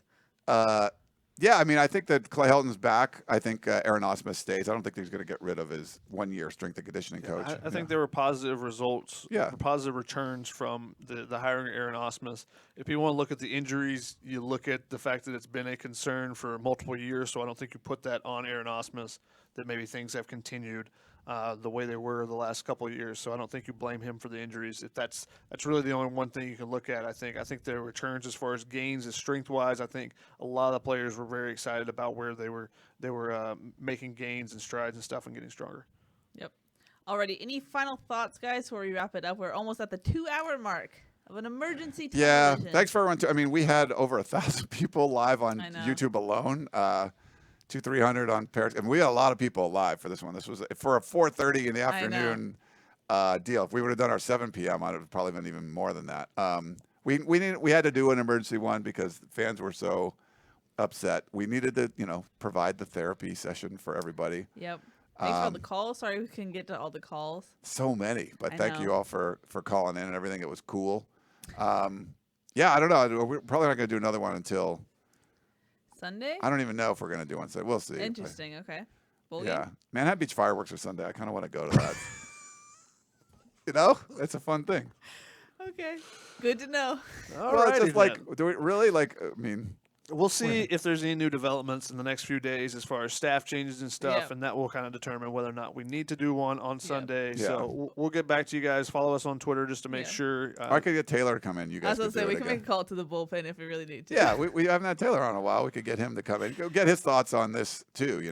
B: Yeah, I mean, I think that Clay Helton's back. I think Aaron Ausmus stays. I don't think he's going to get rid of his 1-year strength and conditioning coach.
C: I think there were positive results,
B: Yeah.
C: positive returns from the hiring of Aaron Ausmus. If you want to look at the injuries, you look at the fact that it's been a concern for multiple years, so I don't think you put that on Aaron Ausmus, that maybe things have continued the way they were the last couple of years. So I don't think you blame him for the injuries. If that's really the only one thing you can look at. I think their returns as far as gains, as strength-wise, I think a lot of the players were very excited about where they were making gains and strides and stuff and getting stronger.
A: Yep. Alrighty, any final thoughts, guys, before we wrap it up? We're almost at the 2-hour mark of an emergency television.
B: Yeah, thanks for everyone. I mean, we had over 1,000 people live on
A: I know.
B: YouTube alone. 200-300 on Periscope. And we had a lot of people live for this one. This was for a 4:30 in the afternoon deal. If we would have done our 7 p.m. on it, would have probably been even more than that. We had to do an emergency one because fans were so upset. We needed to provide the therapy session for every
A: Yep. Thanks for all the calls. Sorry we couldn't get to all the calls.
B: So many, but
A: I
B: thank
A: know.
B: you all for calling in and everything. It was cool. Yeah, I don't know. We're probably not going to do another one until
A: Sunday?
B: I don't even know if we're going to do one Sunday. We'll see.
A: Interesting. Okay. Bowl
B: Yeah.
A: game?
B: Manhattan Beach fireworks are Sunday. I kind of want to go to that. It's a fun thing.
A: Okay. Good to know.
B: Well, it's just do we really I mean,
C: we'll see if there's any new developments in the next few days as far as staff changes and stuff,
A: Yeah.
C: and that will kind of determine whether or not we need to do one on Sunday.
B: Yeah.
C: So we'll get back to you guys. Follow us on Twitter just to make sure.
B: I could get Taylor to come in. You
A: I
B: guys
A: was going
B: could
A: to say,
B: do
A: we
B: it
A: can
B: again.
A: make a call to the bullpen if we really need to.
B: Yeah, we haven't had Taylor on a while. We could get him to come in, go get his thoughts on this too.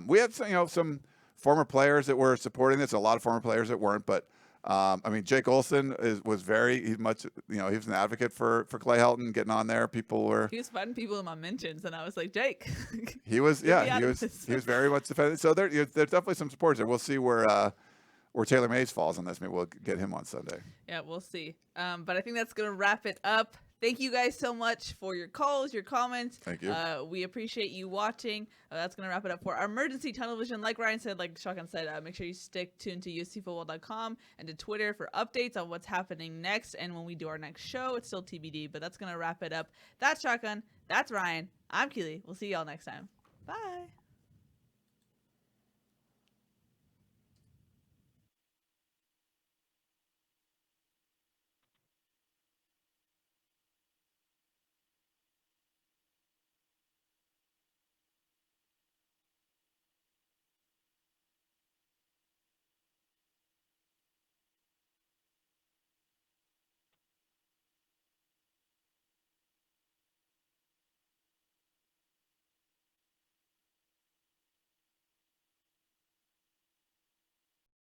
B: We had some former players that were supporting this, a lot of former players that weren't. But I mean, Jake Olson he was an advocate for Clay Helton getting on there. People were.
A: He was fighting people in my mentions, and I was like, Jake.
B: He was very much defended. So there's definitely some supporters there. We'll see where Taylor Mays falls on this. Maybe we'll get him on Sunday.
A: Yeah, we'll see. But I think that's going to wrap it up. Thank you guys so much for your calls, your comments.
B: Thank you.
A: We appreciate you watching. That's going to wrap it up for our emergency tunnel vision. Like Ryan said, like Shotgun said, make sure you stick tuned to uscfootball.com and to Twitter for updates on what's happening next. And when we do our next show, it's still TBD, but that's going to wrap it up. That's Shotgun. That's Ryan. I'm Keely. We'll see y'all next time. Bye.